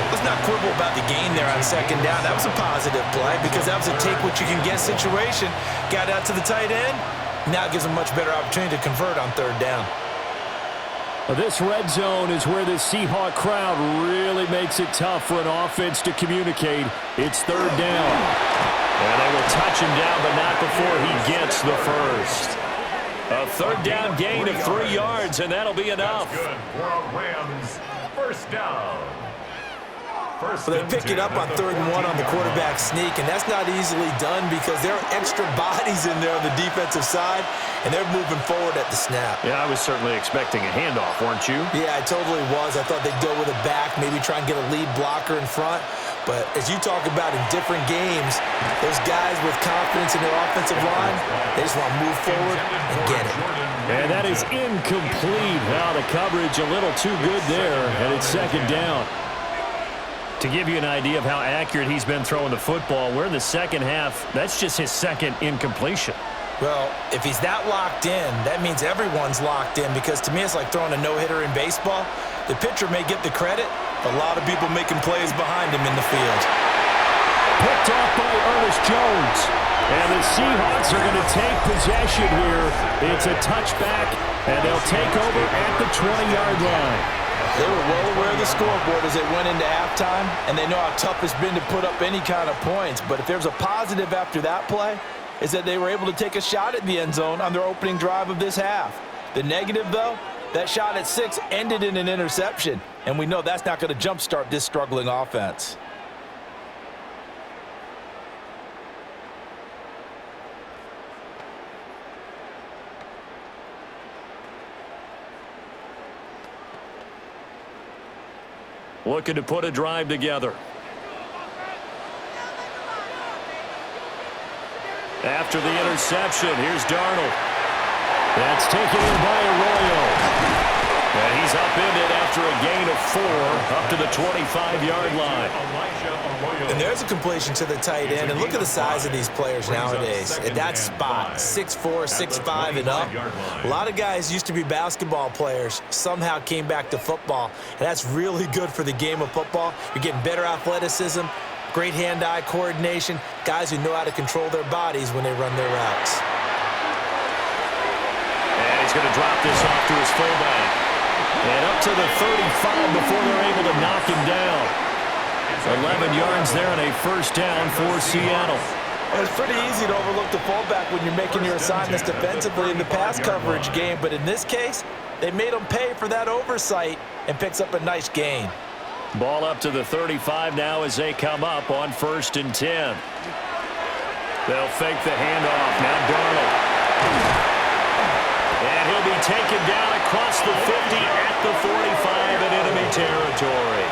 Let's not quibble about the gain there on second down. That was a positive play because that was a take-what-you-can-get situation. Got out to the tight end. Now it gives them a much better opportunity to convert on third down. This red zone is where the Seahawk crowd really makes it tough for an offense to communicate. It's third down. And they will touch him down, but not before he gets the first. A third down gain of 3 yards, and that'll be enough. That's good for a Rams first down. Well, they pick it up on 3rd and 1 on the quarterback sneak, and that's not easily done because there are extra bodies in there on the defensive side, and they're moving forward at the snap. Yeah, I was certainly expecting a handoff, weren't you? Yeah, I totally was. I thought they'd go with a back, maybe try and get a lead blocker in front. But as you talk about in different games, those guys with confidence in their offensive line, they just want to move forward and get it. And that is incomplete. Now the coverage a little too good there, and it's second down. To give you an idea of how accurate he's been throwing the football, we're in the second half. That's just his second incompletion. Well, if he's that locked in, that means everyone's locked in because to me it's like throwing a no-hitter in baseball. The pitcher may get the credit, but a lot of people making plays behind him in the field. Picked off by Ernest Jones. And the Seahawks are going to take possession here. It's a touchback, and they'll take over at the 20-yard line. They were well aware of the scoreboard as they went into halftime, and they know how tough it's been to put up any kind of points. But if there's a positive after that play, is that they were able to take a shot at the end zone on their opening drive of this half. The negative, though, that shot at 6 ended in an interception, and we know that's not going to jumpstart this struggling offense. Looking to put a drive together. After the interception, here's Darnold. That's taken in by Arroyo. And he's upended after a gain of 4 up to the 25-yard line. And there's a completion to the tight end. And look at the size of these players nowadays. At that spot, 6'4", 6'5", and up. A lot of guys used to be basketball players, somehow came back to football. And that's really good for the game of football. You're getting better athleticism, great hand-eye coordination, guys who know how to control their bodies when they run their routes. And he's going to drop this off to his fullback. And up to the 35 before they're able to knock him down. 11 yards there and a first down for Seattle. Well, it's pretty easy to overlook the fullback when you're making your assignments defensively in the pass coverage game. But in this case, they made him pay for that oversight and picks up a nice gain. Ball up to the 35 now as they come up on 1st and 10. They'll fake the handoff. Now Darnold. And he'll be taken down across the 50 at the 45 in enemy territory.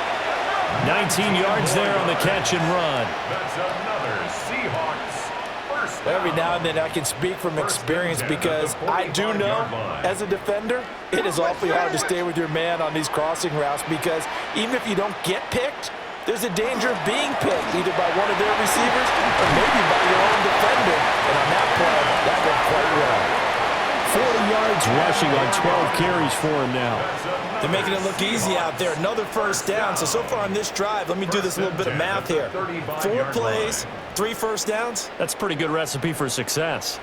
19 yards there on the catch and run. That's another Seahawks first down. Every now and then I can speak from experience because I do know, as a defender, it is awfully hard to stay with your man on these crossing routes because even if you don't get picked, there's a danger of being picked either by one of their receivers or maybe by your own defender. And on that play, that went quite well. 40 yards rushing on 12 carries for him now. They're making it look easy out there. Another first down. So far on this drive, let me do this little bit of math here. 4 plays, 3 first downs. That's a pretty good recipe for success.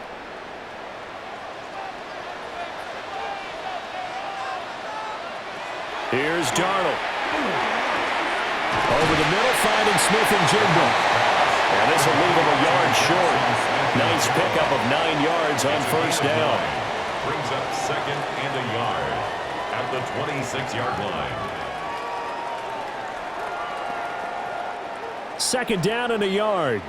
Here's Darnold. Over the middle, finding Smith and Jigba. And this will leave him a yard short. Nice pickup of 9 yards on first down. Brings up 2nd and a yard at the 26-yard line. 2nd down and a yard.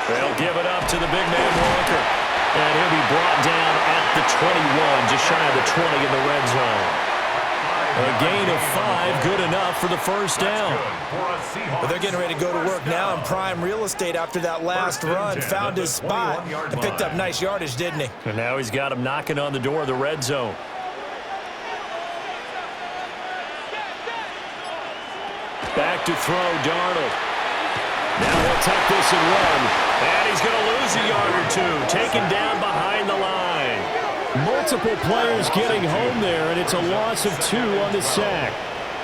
They'll give it up to the big man Walker. And he'll be brought down at the 21, just shy of the 20 in the red zone. A gain of 5, good enough for the first down. But they're getting ready to go to work now in prime real estate after that last run. Found his spot and picked up nice yardage, didn't he? And now he's got him knocking on the door of the red zone. Back to throw, Darnold. Now he'll take this and run. And he's going to lose a yard or 2. Taken down behind the line. Multiple players getting home there, and it's a loss of 2 on the sack.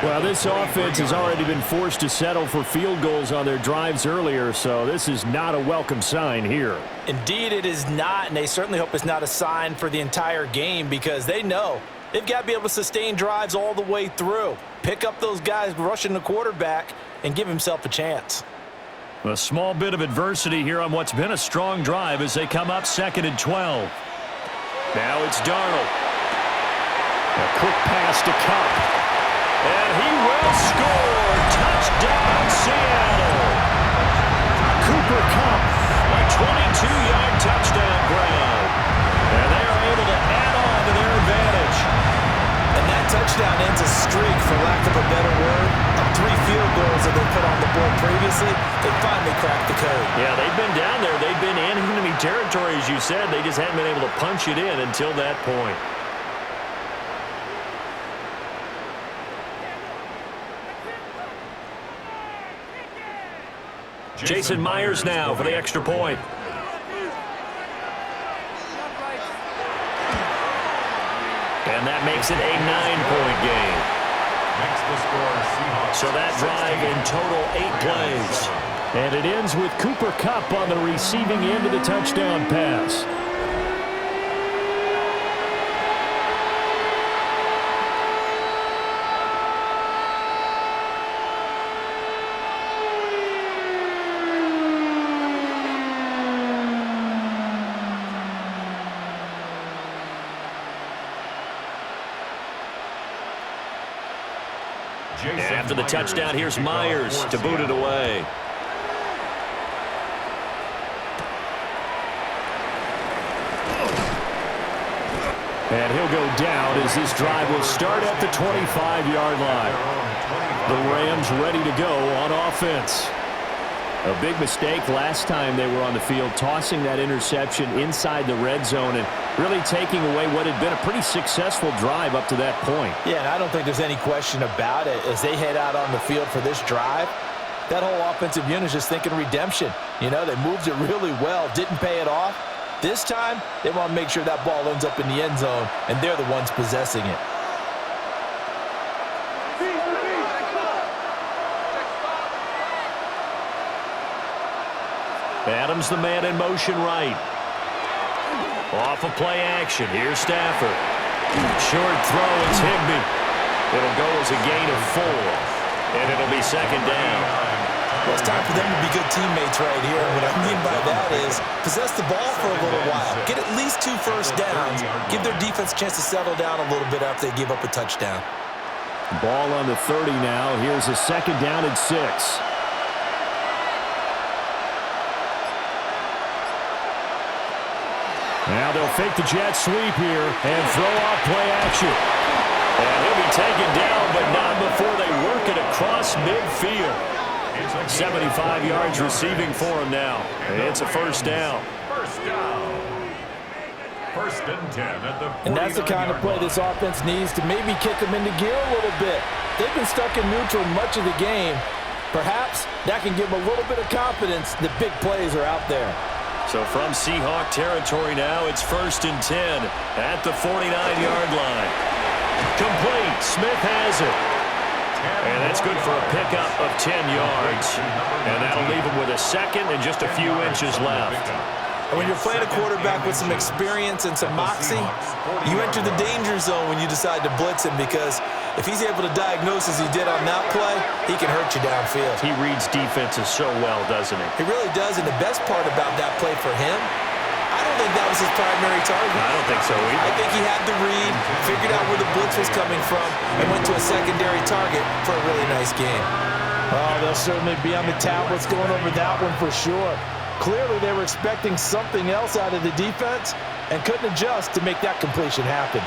Well, this offense has already been forced to settle for field goals on their drives earlier, so this is not a welcome sign here. Indeed, it is not, and they certainly hope it's not a sign for the entire game because they know they've got to be able to sustain drives all the way through. Pick up those guys rushing the quarterback and give himself a chance. A small bit of adversity here on what's been a strong drive as they come up 2nd and 12. Now it's Darnold. A quick pass to Cup. And he will score. Touchdown, Seattle. Cooper Kupp, a 22-yard touchdown grab. And they are able to add on to their advantage. And that touchdown ends a streak, for lack of a better word, of 3 field goals that they put on the board previously. They finally cracked the code. Yeah, they've been down there. They've been in enemy territory, as you said. They just haven't been able to punch it in until that point. Jason Myers now for the extra point. And that makes it a 9-point game. Makes the score Seahawks. So that drive in total 8 plays. And it ends with Cooper Kupp on the receiving end of the touchdown pass. And after the touchdown, here's Myers to boot it away. And he'll go down as this drive will start at the 25-yard line. The Rams ready to go on offense. A big mistake last time they were on the field, tossing that interception inside the red zone and really taking away what had been a pretty successful drive up to that point. Yeah, and I don't think there's any question about it. As they head out on the field for this drive, that whole offensive unit is just thinking redemption. You know, they moved it really well, didn't pay it off. This time, they want to make sure that ball ends up in the end zone, and they're the ones possessing it. Adams, the man in motion right. Off of play action. Here's Stafford. Short throw. It's Higbee. It'll go as a gain of 4. And it'll be second down. Well, it's time for them to be good teammates right here. And what I mean by that is possess the ball for a little while. Get at least 2 first downs. Give their defense a chance to settle down a little bit after they give up a touchdown. Ball on the 30 now. Here's a second down and 6. Now they'll fake the jet sweep here and throw off play action. And he'll be taken down, but not before they work it across midfield. 75 yards receiving for him now. It's a first down. First down. First and 10 at the 49-yard line. And that's the kind of play this offense needs to maybe kick them into gear a little bit. They've been stuck in neutral much of the game. Perhaps that can give them a little bit of confidence that big plays are out there. So from Seahawk territory now, it's first and 10 at the 49-yard line. Complete. Smith has it. And that's good for a pickup of 10 yards. And that'll leave him with a second and just a few inches left. And when you're playing a quarterback with some experience and some moxie, you enter the danger zone when you decide to blitz him, because if he's able to diagnose as he did on that play, he can hurt you downfield. He reads defenses so well, doesn't he? He really does, and the best part about that play for him, I don't think that was his primary target. I don't think so either. I think he had the read, figured out where the blitz was coming from, and went to a secondary target for a really nice game. Oh, they'll certainly be on the tablets going over that one for sure. Clearly, they were expecting something else out of the defense and couldn't adjust to make that completion happen.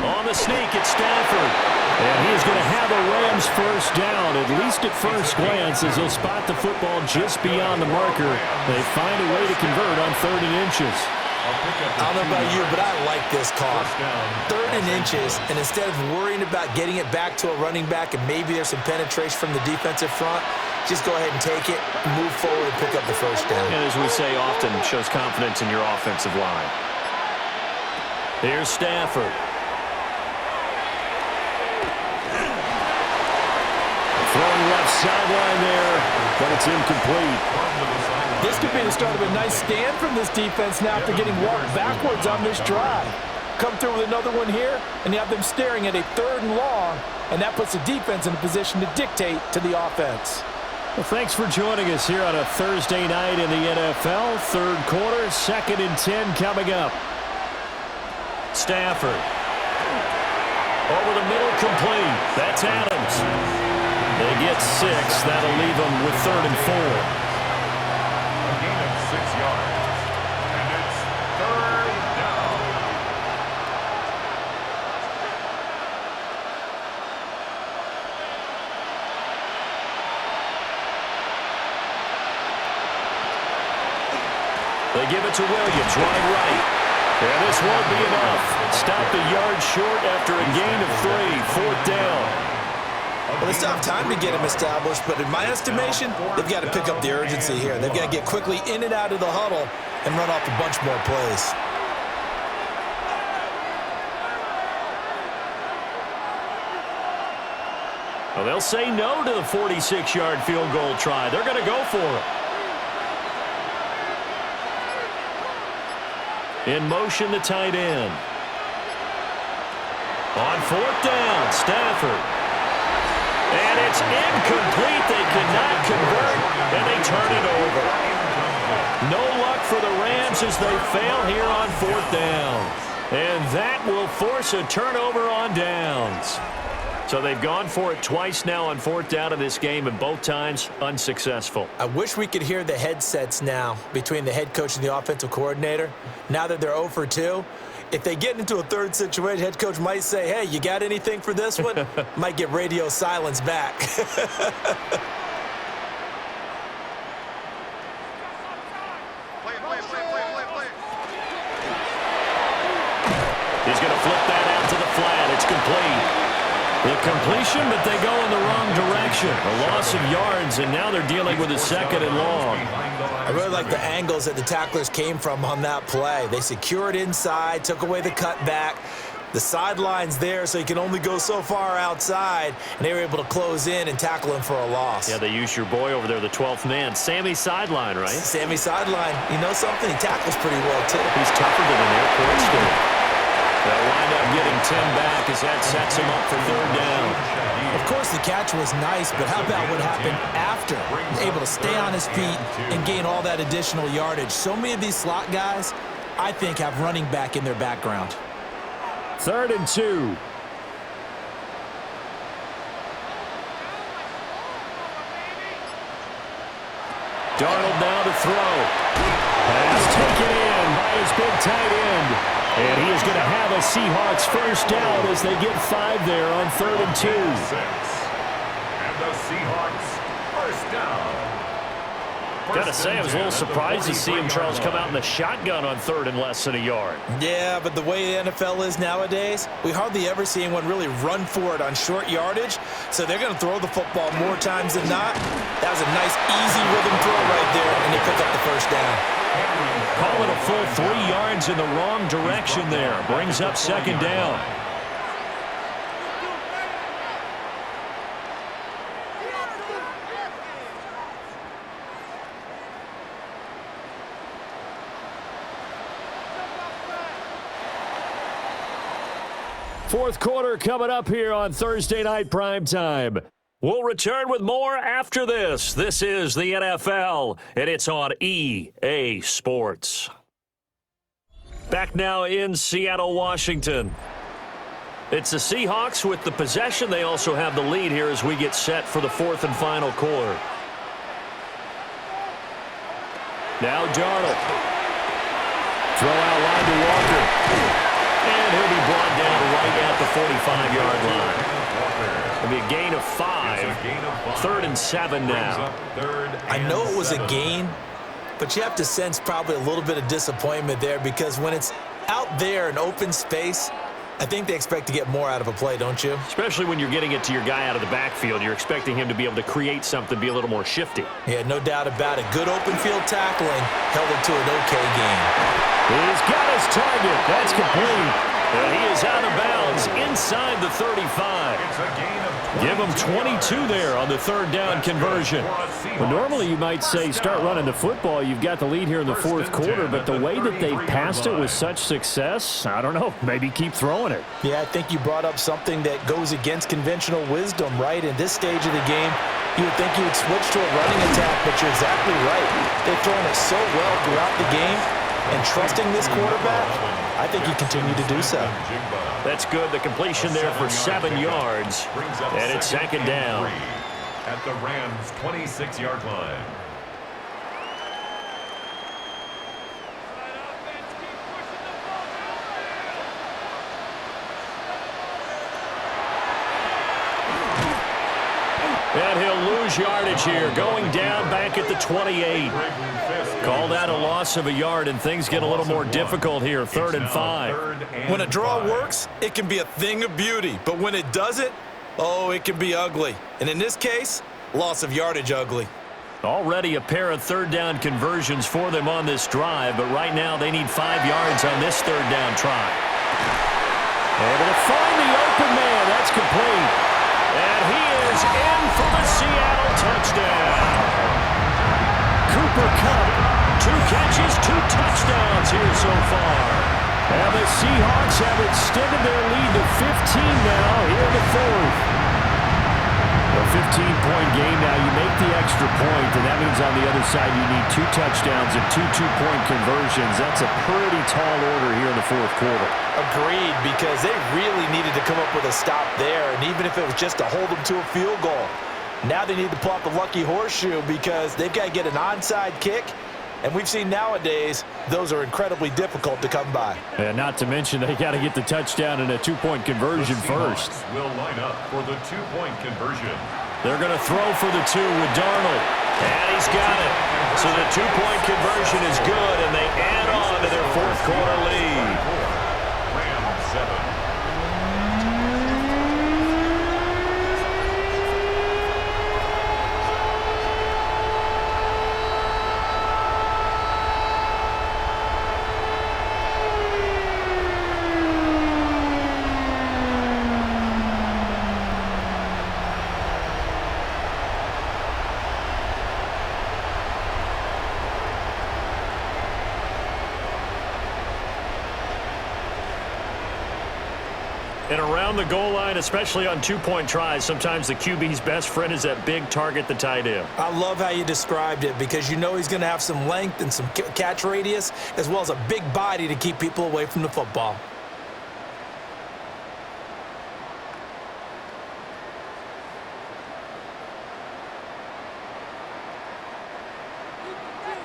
On the sneak, it's Stafford. And he's going to have a Rams first down, at least at first glance, as he'll spot the football just beyond the marker. They find a way to convert on 3rd and inches. I don't know about you, but I like this call. 3rd and inches, and instead of worrying about getting it back to a running back and maybe there's some penetration from the defensive front, just go ahead and take it, move forward, and pick up the first down. And as we say often, shows confidence in your offensive line. Here's Stafford. Throwing left sideline there, but it's incomplete. This could be the start of a nice stand from this defense now after getting walked backwards on this drive. Come through with another one here, and you have them staring at a 3rd and long, and that puts the defense in a position to dictate to the offense. Well, thanks for joining us here on a Thursday night in the NFL. 3rd quarter, 2nd and 10 coming up. Stafford. Over the middle, complete. That's Adams. They get 6. That'll leave them with 3rd and 4. A gain of 6 yards. And it's 3rd down. They give it to Williams, running right. And this won't be enough. Stopped a yard short after a gain of 3. 4th down. Well, they still have time to get him established, but in my estimation, they've got to pick up the urgency here. They've got to get quickly in and out of the huddle and run off a bunch more plays. Well, they'll say no to the 46-yard field goal try. They're going to go for it. In motion, the tight end. On 4th down, Stafford. And it's incomplete. They cannot convert, and they turn it over. No luck for the Rams as they fail here on 4th down. And that will force a turnover on downs. So they've gone for it twice now on fourth down in this game, and both times unsuccessful. I wish we could hear the headsets now between the head coach and the offensive coordinator. Now that they're 0 for 2, if they get into a third situation, head coach might say, hey, you got anything for this one? Might get radio silence back. He's going to flip that out to the flat. It's complete. The completion, but they go in the wrong direction. A loss of yards, and now they're dealing with a second and long. I really like the angles that the tacklers came from on that play. They secured inside, took away the cutback. The sideline's there, so you can only go so far outside, and they were able to close in and tackle him for a loss. Yeah, they used your boy over there, the 12th man. Sammy Sideline, right? Sammy Sideline. You know something? He tackles pretty well, too. He's tougher than an airport store. They'll wind up getting Tim back as that sets him up for third down. Of course, the catch was nice, but how about what happened after? Able to stay on his feet and gain all that additional yardage. So many of these slot guys, I think, have running back in their background. 3rd and 2. Darnold now to throw. Pass taken in by his big tight end. And he is going to have a Seahawks first down as they get 5 there on 3rd and 2. And the Seahawks first down. Gotta say, I was a little surprised to see him, Charles, come out in the shotgun on 3rd and less than a yard. Yeah, but the way the NFL is nowadays, we hardly ever see anyone really run for it on short yardage. So they're going to throw the football more times than not. That was a nice, easy rhythm throw right there, and they pick up the first down. Call it a full 3 yards in the wrong direction there. Brings up 2nd down. Fourth quarter coming up here on Thursday Night Primetime. We'll return with more after this. This is the NFL, and it's on EA Sports. Back now in Seattle, Washington. It's the Seahawks with the possession. They also have the lead here as we get set for the 4th and final quarter. Now Darnold. Throw out line to Walker. And he'll be brought down right at the 45-yard line. It'll be a gain of 5. 3rd and 7 now. I know it was a gain, but you have to sense probably a little bit of disappointment there because when it's out there in open space, I think they expect to get more out of a play, don't you? Especially when you're getting it to your guy out of the backfield. You're expecting him to be able to create something, be a little more shifty. Yeah, no doubt about it. Good open field tackling held it to an okay game. He's got his target. That's complete. And he is out of bounds inside the 35. Give him 22 there on the 3rd down conversion. Well, normally you might say start running the football. You've got the lead here in the 4th quarter, but the way that they've passed it with such success, I don't know, maybe keep throwing it. Yeah, I think you brought up something that goes against conventional wisdom, right? In this stage of the game, you would think you would switch to a running attack, but you're exactly right. They've thrown it so well throughout the game, and trusting this quarterback, I think you continue to do so. That's good. The completion there for 7 yards. And it's 2nd down. At the Rams' 26-yard line. And he'll lose yardage here, going down back at the 28. Call that a loss of a yard, and things get a little more difficult here, 3rd and 5. When a draw works, it can be a thing of beauty. But when it doesn't, oh, it can be ugly. And in this case, loss of yardage ugly. Already a pair of 3rd down conversions for them on this drive, but right now they need 5 yards on this 3rd down try. Able to find the open man. That's complete. And he is in for the Seattle touchdown. Cooper Kupp, 2 catches, 2 touchdowns here so far. And the Seahawks have extended their lead to 15 now here in the 4th. A 15-point game now. You make the extra point, and that means on the other side you need 2 touchdowns and 2 two-point conversions. That's a pretty tall order here in the fourth quarter. Agreed, because they really needed to come up with a stop there, and even if it was just to hold them to a field goal. Now they need to pull out the lucky horseshoe because they've got to get an onside kick, and we've seen nowadays those are incredibly difficult to come by. And not to mention they got to get the touchdown and a 2-point conversion first. Will line up for the 2-point conversion. They're going to throw for the 2 with Darnold. And he's got it. So the 2-point conversion is good, and they add on to their fourth quarter lead. Rams 7. And around the goal line, especially on 2-point tries, sometimes the QB's best friend is that big target, the tight end. I love how you described it because you know he's going to have some length and some catch radius as well as a big body to keep people away from the football.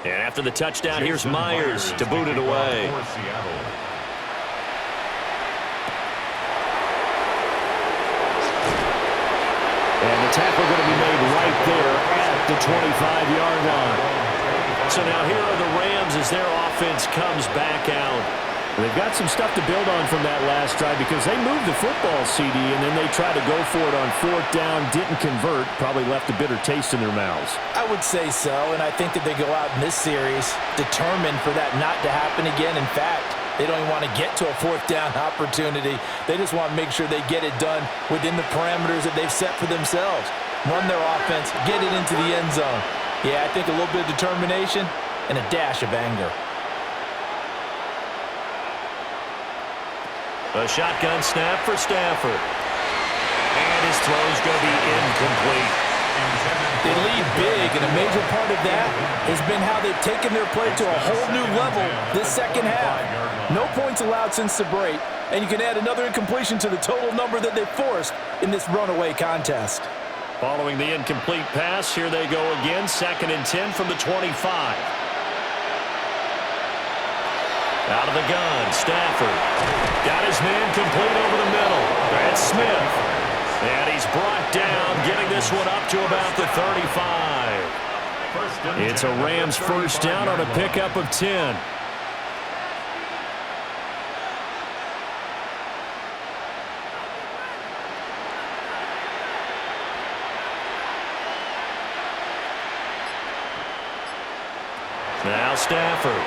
And after the touchdown, here's Myers to boot it away. And the tackle going to be made right there at the 25-yard line. So now here are the Rams as their offense comes back out. They've got some stuff to build on from that last drive because they moved the football, CD, and then they tried to go for it on 4th down, didn't convert, probably left a bitter taste in their mouths. I would say so, and I think that they go out in this series determined for that not to happen again. In fact, they don't even want to get to a 4th down opportunity. They just want to make sure they get it done within the parameters that they've set for themselves. Run their offense, get it into the end zone. Yeah, I think a little bit of determination and a dash of anger. A shotgun snap for Stafford. And his throw's going to be incomplete. They lead big, and a major part of that has been how they've taken their play to a whole new level this second half. No points allowed since the break, and you can add another incompletion to the total number that they forced in this runaway contest. Following the incomplete pass, here they go again, 2nd and 10 from the 25. Out of the gun, Stafford. Got his man complete over the middle. That's Smith. And he's brought down, getting this one up to about the 35. It's a Rams first down on a pickup of 10. Now Stafford.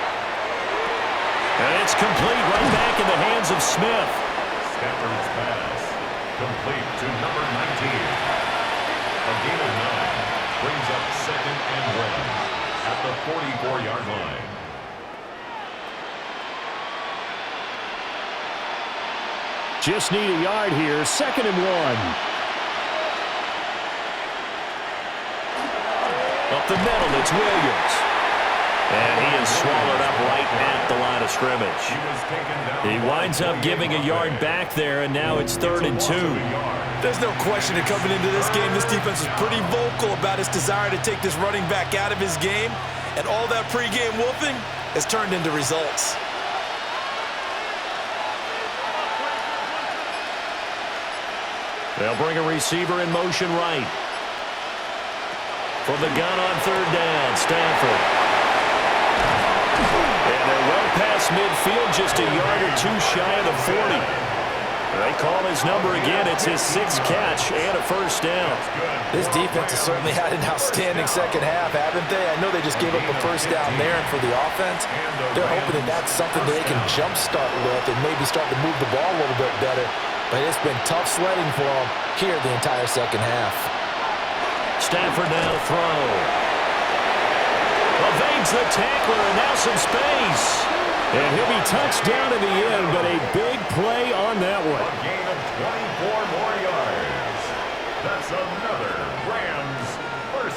And it's complete right back in the hands of Smith. Stafford's pass complete to number 19. A gain of 9 brings up 2nd and 1 at the 44-yard line. Just need a yard here, 2nd and 1. Up the middle, it's Williams. And he is swallowed up right at the line of scrimmage. He winds up giving a yard back there, and now it's 3rd and 2. There's no question that coming into this game, this defense is pretty vocal about its desire to take this running back out of his game, and all that pregame wolfing has turned into results. They'll bring a receiver in motion right. From the gun on 3rd down, Stafford. And they're well past midfield, just a yard or 2 shy of the 40. They call his number again. It's his 6th catch and a first down. This defense has certainly had an outstanding second half, haven't they? I know they just gave up a first down there, and for the offense, they're hoping that that's something that they can jumpstart with and maybe start to move the ball a little bit better. But it's been tough sledding for them here the entire second half. Stafford now to throw. Evades the tackler, and now some space. And he'll be touched down in the end, but a big play on that one. A gain of 24 more yards. That's another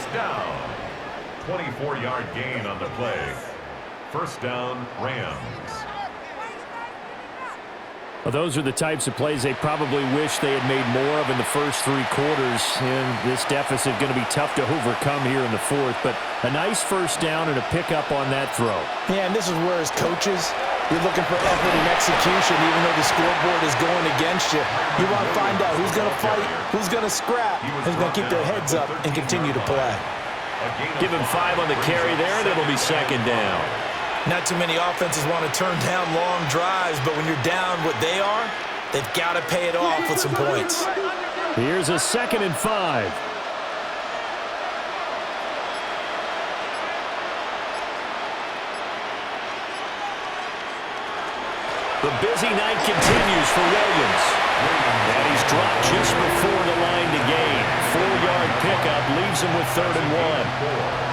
First down. 24-yard gain on the play. First down, Rams. Well, those are the types of plays they probably wish they had made more of in the first 3 quarters. And this deficit going to be tough to overcome here in the fourth. But a nice first down and a pickup on that throw. Yeah, and this is where, as coaches, you're looking for effort and execution, even though the scoreboard is going against you. You want to find out who's going to fight, who's going to scrap, who's going to keep their heads up and continue to play. Give him 5 on the carry there, and it'll be second down. Not too many offenses want to turn down long drives, but when you're down what they are, they've got to pay it off with some points. Here's a 2nd and 5. The busy night continues for Williams. And he's dropped just before the line to gain. 4-yard pickup leaves him with 3rd and 1.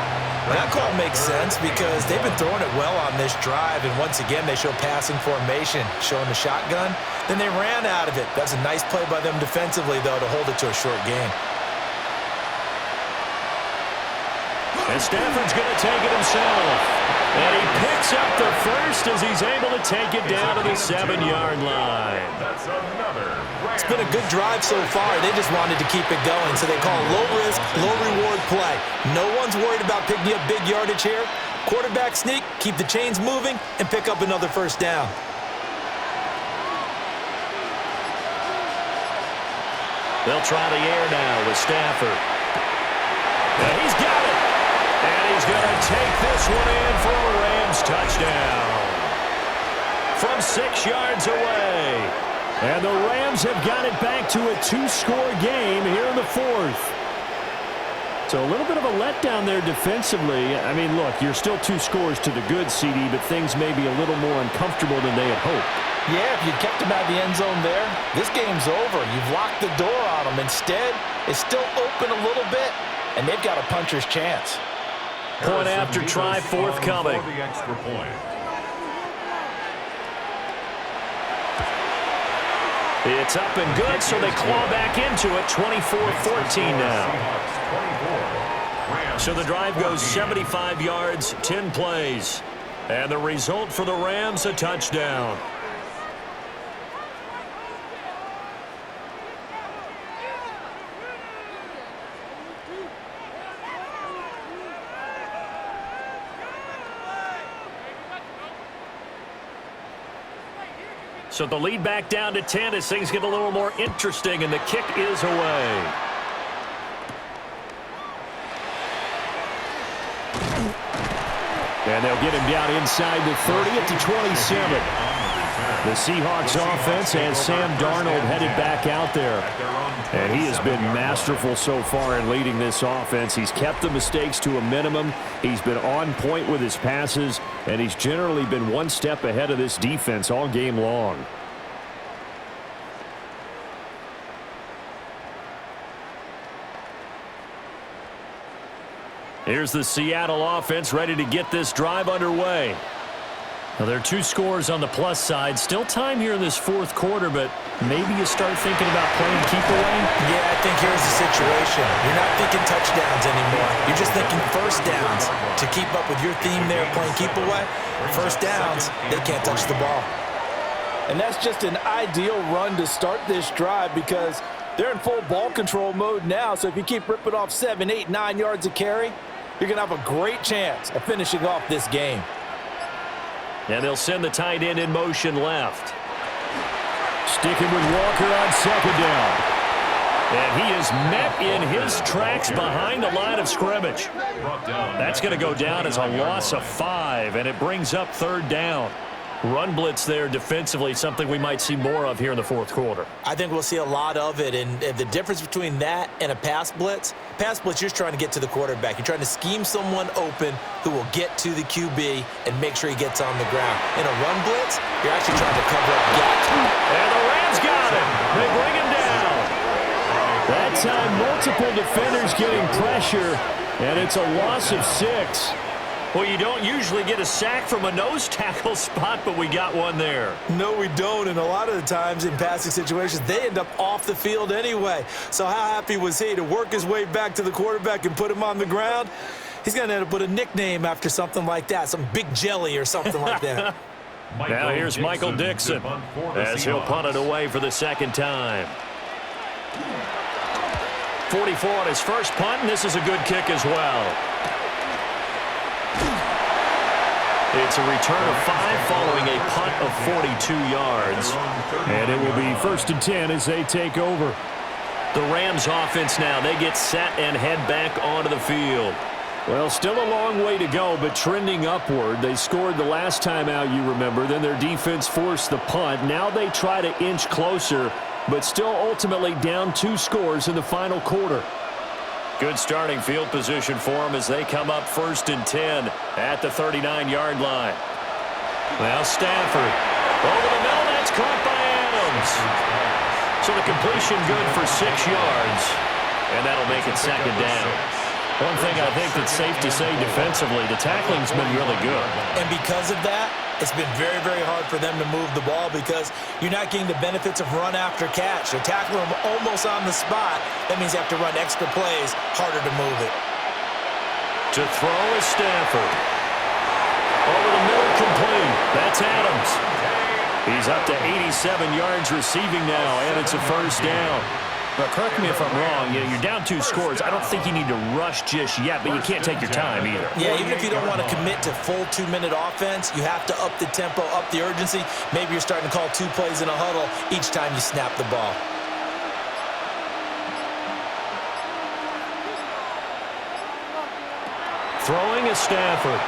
That call makes sense because they've been throwing it well on this drive, and once again they show passing formation, showing the shotgun. Then they ran out of it. That's a nice play by them defensively, though, to hold it to a short gain. And Stafford's going to take it himself. And he picks up the first as he's able to take it down to the 7-yard line. That's another. It's been a good drive so far. They just wanted to keep it going, so they call low-risk, low-reward play. No one's worried about picking up big yardage here. Quarterback sneak, keep the chains moving, and pick up another first down. They'll try the air now with Stafford. And he's got it. And he's going to take this one in for a Rams touchdown. From 6 yards away. And the Rams have got it back to a 2-score game here in the fourth. So a little bit of a letdown there defensively. I mean, look, you're still 2 scores to the good, CD, but things may be a little more uncomfortable than they had hoped. Yeah, if you'd kept them out of the end zone there, this game's over. You've locked the door on them. Instead, it's still open a little bit, and they've got a puncher's chance. Point after try forthcoming. For the extra point. It's up and good, so they claw back into it, 24-14 now. So the drive goes 75 yards, 10 plays. And the result for the Rams, a touchdown. So the lead back down to 10 as things get a little more interesting, and the kick is away. And they'll get him down inside the 30 at the 27. The Seahawks offense has Sam Darnold headed back out there. And he has been masterful so far in leading this offense. He's kept the mistakes to a minimum. He's been on point with his passes, and he's generally been one step ahead of this defense all game long. Here's the Seattle offense ready to get this drive underway. Now, there are 2 scores on the plus side. Still time here in this fourth quarter, but maybe you start thinking about playing keep away? Yeah, I think here's the situation. You're not thinking touchdowns anymore. You're just thinking first downs. To keep up with your theme there, playing keep away, first downs, they can't touch the ball. And that's just an ideal run to start this drive because they're in full ball control mode now. So if you keep ripping off 7, 8, 9 yards of carry, you're going to have a great chance of finishing off this game. And they'll send the tight end in motion left. Sticking with Walker on second down. And he is met in his tracks behind the line of scrimmage. That's going to go down as a loss of 5, and it brings up third down. Run blitz there defensively, something we might see more of here in the fourth quarter. I think we'll see a lot of it, and the difference between that and a pass blitz, you're just trying to get to the quarterback. You're trying to scheme someone open who will get to the QB and make sure he gets on the ground. In a run blitz, you're actually trying to cover up gaps. And the Rams got him. They bring him down. That time, multiple defenders getting pressure, and it's a loss of 6. Well, you don't usually get a sack from a nose tackle spot, but we got one there. No, we don't, and a lot of the times in passing situations, they end up off the field anyway. So how happy was he to work his way back to the quarterback and put him on the ground? He's going to end up with a nickname after something like that, some Big Jelly or something like that. Now here's Michael Dixon as he'll punt it away for the second time. 44 on his first punt, and this is a good kick as well. It's a return of 5 following a punt of 42 yards. And it will be 1st and 10 as they take over. The Rams offense now, they get set and head back onto the field. Well, still a long way to go, but trending upward. They scored the last time out, you remember. Then their defense forced the punt. Now they try to inch closer, but still ultimately down 2 scores in the final quarter. Good starting field position for them as they come up 1st and 10 at the 39-yard line. Now Stafford over the middle. That's caught by Adams. So the completion good for 6 yards, and that'll make it 2nd down. One thing I think that's safe to say defensively, the tackling's been really good. And because of that, it's been very, very hard for them to move the ball because you're not getting the benefits of run after catch. You're tackling them almost on the spot. That means you have to run extra plays, harder to move it. To throw is Stafford. Over the middle, complete. That's Adams. He's up to 87 yards receiving now, and it's a 1st down. But correct me if I'm wrong, you're down 2 scores. I don't think you need to rush just yet, but you can't take your time either. Yeah, even if you don't want to commit to full 2-minute offense, you have to up the tempo, up the urgency. Maybe you're starting to call 2 plays in a huddle each time you snap the ball. Throwing is Stafford.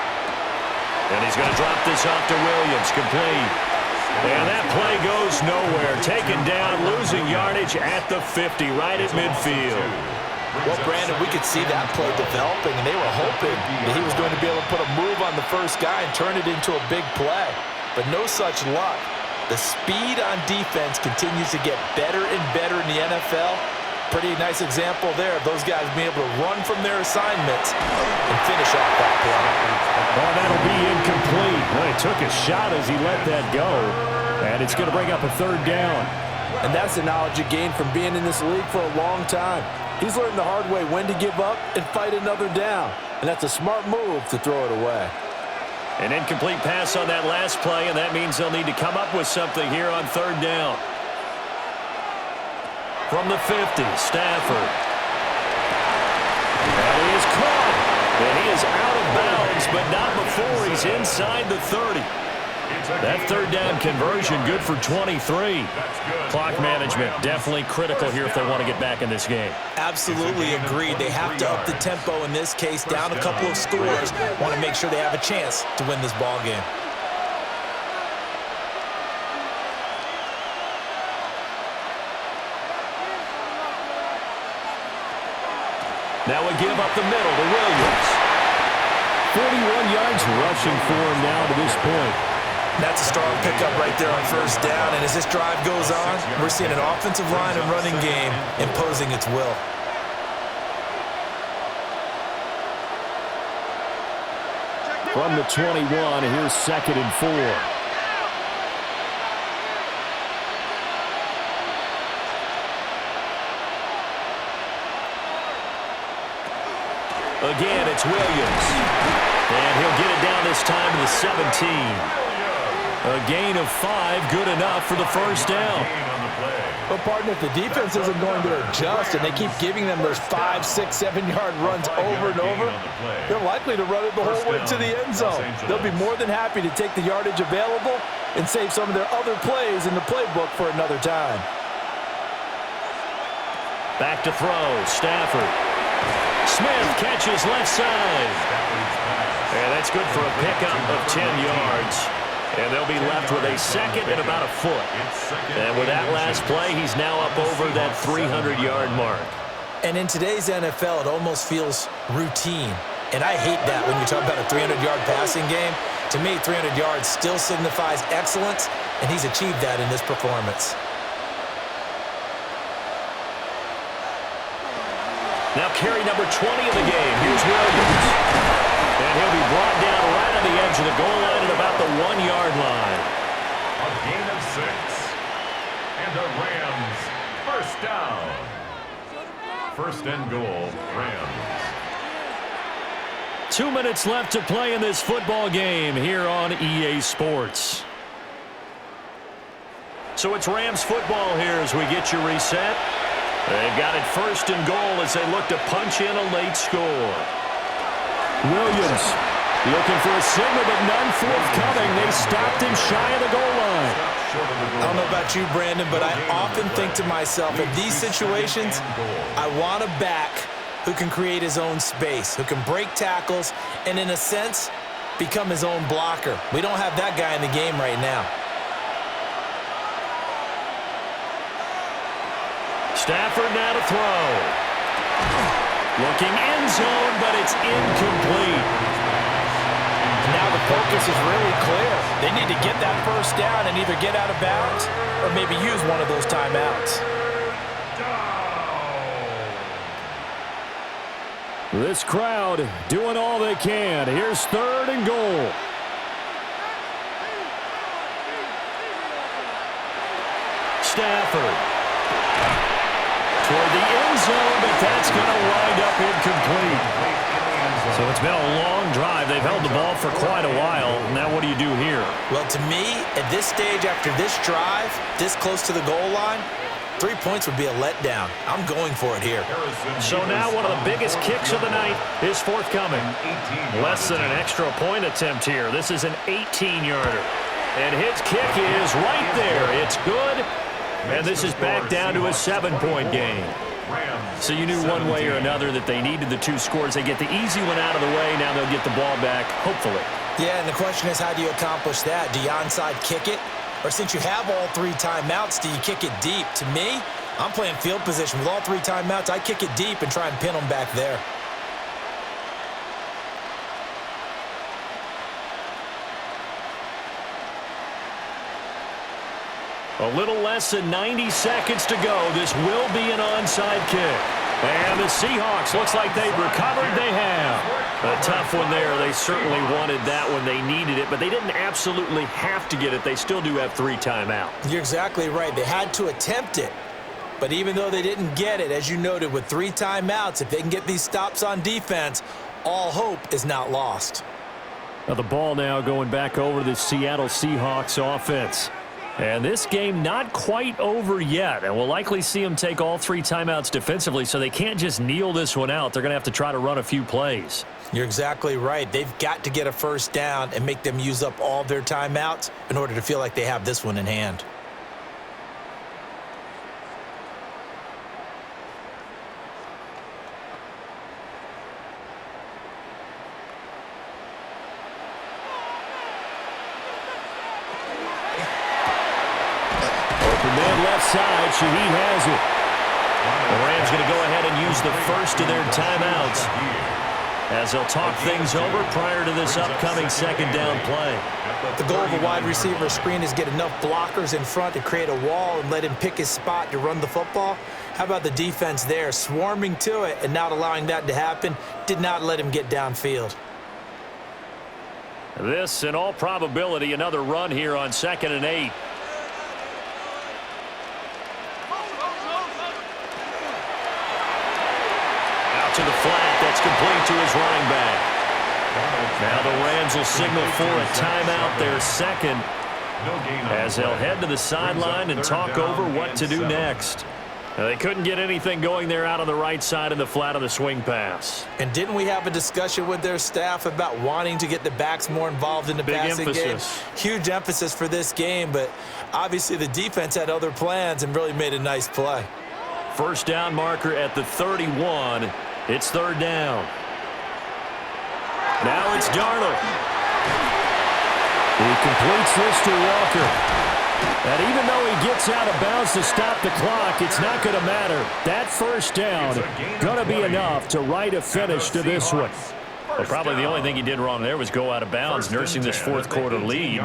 And he's going to drop this off to Williams, complete. And that play goes nowhere. Taken down, losing yardage at the 50, right at midfield. Well, Brandon, we could see that play developing, and they were hoping that he was going to be able to put a move on the first guy and turn it into a big play. But no such luck. The speed on defense continues to get better and better in the NFL. Pretty nice example there of those guys being able to run from their assignments and finish off that play. Well, that'll be incomplete. Well, he took a shot as he let that go. And it's going to bring up a 3rd down. And that's the knowledge you gain from being in this league for a long time. He's learned the hard way when to give up and fight another down. And that's a smart move to throw it away. An incomplete pass on that last play, and that means they'll need to come up with something here on 3rd down. From the 50, Stafford. And he is caught. And he is out of bounds, but not before he's inside the 30. That 3rd down conversion good for 23. Clock management definitely critical here if they want to get back in this game. Absolutely agreed. They have to up the tempo in this case, down a couple of scores. Want to make sure they have a chance to win this ball game. Now we give up the middle to Williams. 41 yards rushing for him now to this point. That's a strong pickup right there on 1st down. And as this drive goes on, we're seeing an offensive line and running game imposing its will. From the 21, here's 2nd and 4. Again, it's Williams. And he'll get it down this time to the 17. A gain of 5, good enough for the 1st down. But, partner, if the defense isn't going to adjust and they keep giving them those 5, 6, 7-yard runs over and over, they're likely to run it the whole way to the end zone. They'll be more than happy to take the yardage available and save some of their other plays in the playbook for another time. Back to throw, Stafford. Smith catches left side. And that's good for a pickup of 10 yards. And they'll be left with a 2nd and about a foot. And with that last play, he's now up over that 300-yard mark. And in today's NFL, it almost feels routine. And I hate that when you talk about a 300-yard passing game. To me, 300 yards still signifies excellence, and he's achieved that in this performance. Now carry number 20 of the game. Here's Williams. And he'll be brought down the goal line at about the 1-yard line. A gain of 6. And the Rams, first down. First and goal, Rams. 2 minutes left to play in this football game here on EA Sports. So it's Rams football here as we get you reset. They've got it first and goal as they look to punch in a late score. Williams looking for a signal, but none forthcoming. They stopped him shy of the goal line. I don't know about you, Brandon, but I often think to myself, in these situations, I want a back who can create his own space, who can break tackles, and in a sense, become his own blocker. We don't have that guy in the game right now. Stafford now to throw. Looking end zone, but it's incomplete. Now the focus is really clear. They need to get that first down and either get out of bounds or maybe use one of those timeouts. This crowd doing all they can. Here's third and goal. Stafford toward the end zone, but that's going to wind up incomplete. So it's been a long drive. They've held the ball for quite a while. Now what do you do here? Well, to me, at this stage after this drive, this close to the goal line, 3 points would be a letdown. I'm going for it here. So now one of the biggest kicks of the night is forthcoming. Less than an extra point attempt here. This is an 18-yarder. And his kick is right there. It's good. And this is back down to a 7-point game. So you knew one way or another that they needed the 2 scores. They get the easy one out of the way. Now they'll get the ball back, hopefully. Yeah, and the question is, how do you accomplish that? Do you onside kick it? Or since you have all 3 timeouts, do you kick it deep? To me, I'm playing field position. With all 3 timeouts, I kick it deep and try and pin them back there. A little less than 90 seconds to go. This will be an onside kick. And the Seahawks, looks like they've recovered. They have. A tough one there. They certainly wanted that when they needed it, but they didn't absolutely have to get it. They still do have 3 timeouts. You're exactly right. They had to attempt it. But even though they didn't get it, as you noted, with 3 timeouts, if they can get these stops on defense, all hope is not lost. Now the ball now going back over to the Seattle Seahawks offense. And this game not quite over yet. And we'll likely see them take all 3 timeouts defensively, so they can't just kneel this one out. They're going to have to try to run a few plays. You're exactly right. They've got to get a first down and make them use up all their timeouts in order to feel like they have this one in hand. Side, Shaheed has it. The Rams going to go ahead and use the first of their timeouts as they'll talk things over prior to this upcoming second down play. The goal of a wide receiver screen is get enough blockers in front to create a wall and let him pick his spot to run the football. How about the defense there, swarming to it and not allowing that to happen? Did not let him get downfield. This, in all probability, another run here on 2nd and 8. To the flat, that's complete to his running back. Now the Rams will signal for a timeout, their second, as they'll head to the sideline and talk over what to do next. Now, they couldn't get anything going there out on the right side of the flat of the swing pass. And didn't we have a discussion with their staff about wanting to get the backs more involved in the passing game? Huge emphasis for this game, but obviously the defense had other plans and really made a nice play. First down marker at the 31. It's 3rd down. Now it's Darnold. He completes this to Walker. And even though he gets out of bounds to stop the clock, it's not going to matter. That first down going to be enough to write a finish to this one. Well, probably the only thing he did wrong there was go out of bounds, nursing this 4th quarter lead.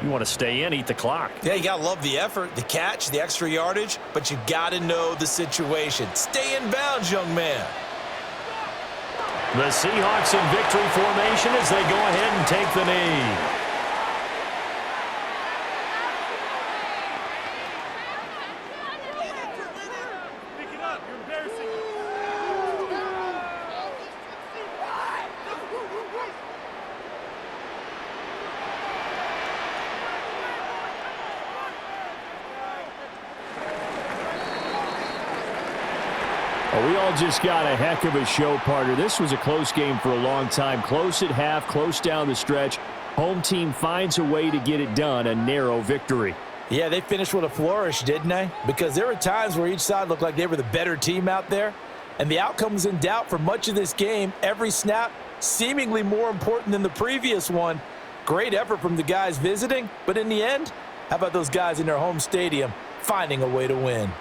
You want to stay in, eat the clock. Yeah, you got to love the effort, the catch, the extra yardage, but you got to know the situation. Stay in bounds, young man. The Seahawks in victory formation as they go ahead and take the knee. We all just got a heck of a show, partner. This was a close game for a long time. Close at half, close down the stretch. Home team finds a way to get it done, a narrow victory. Yeah, they finished with a flourish, didn't they? Because there were times where each side looked like they were the better team out there, and the outcome was in doubt for much of this game. Every snap seemingly more important than the previous one. Great effort from the guys visiting, but in the end, how about those guys in their home stadium finding a way to win?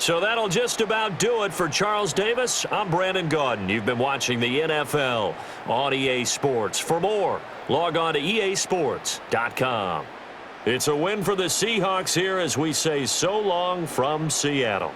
So that'll just about do it for Charles Davis. I'm Brandon Gaudin. You've been watching the NFL on EA Sports. For more, log on to easports.com. It's a win for the Seahawks here as we say so long from Seattle.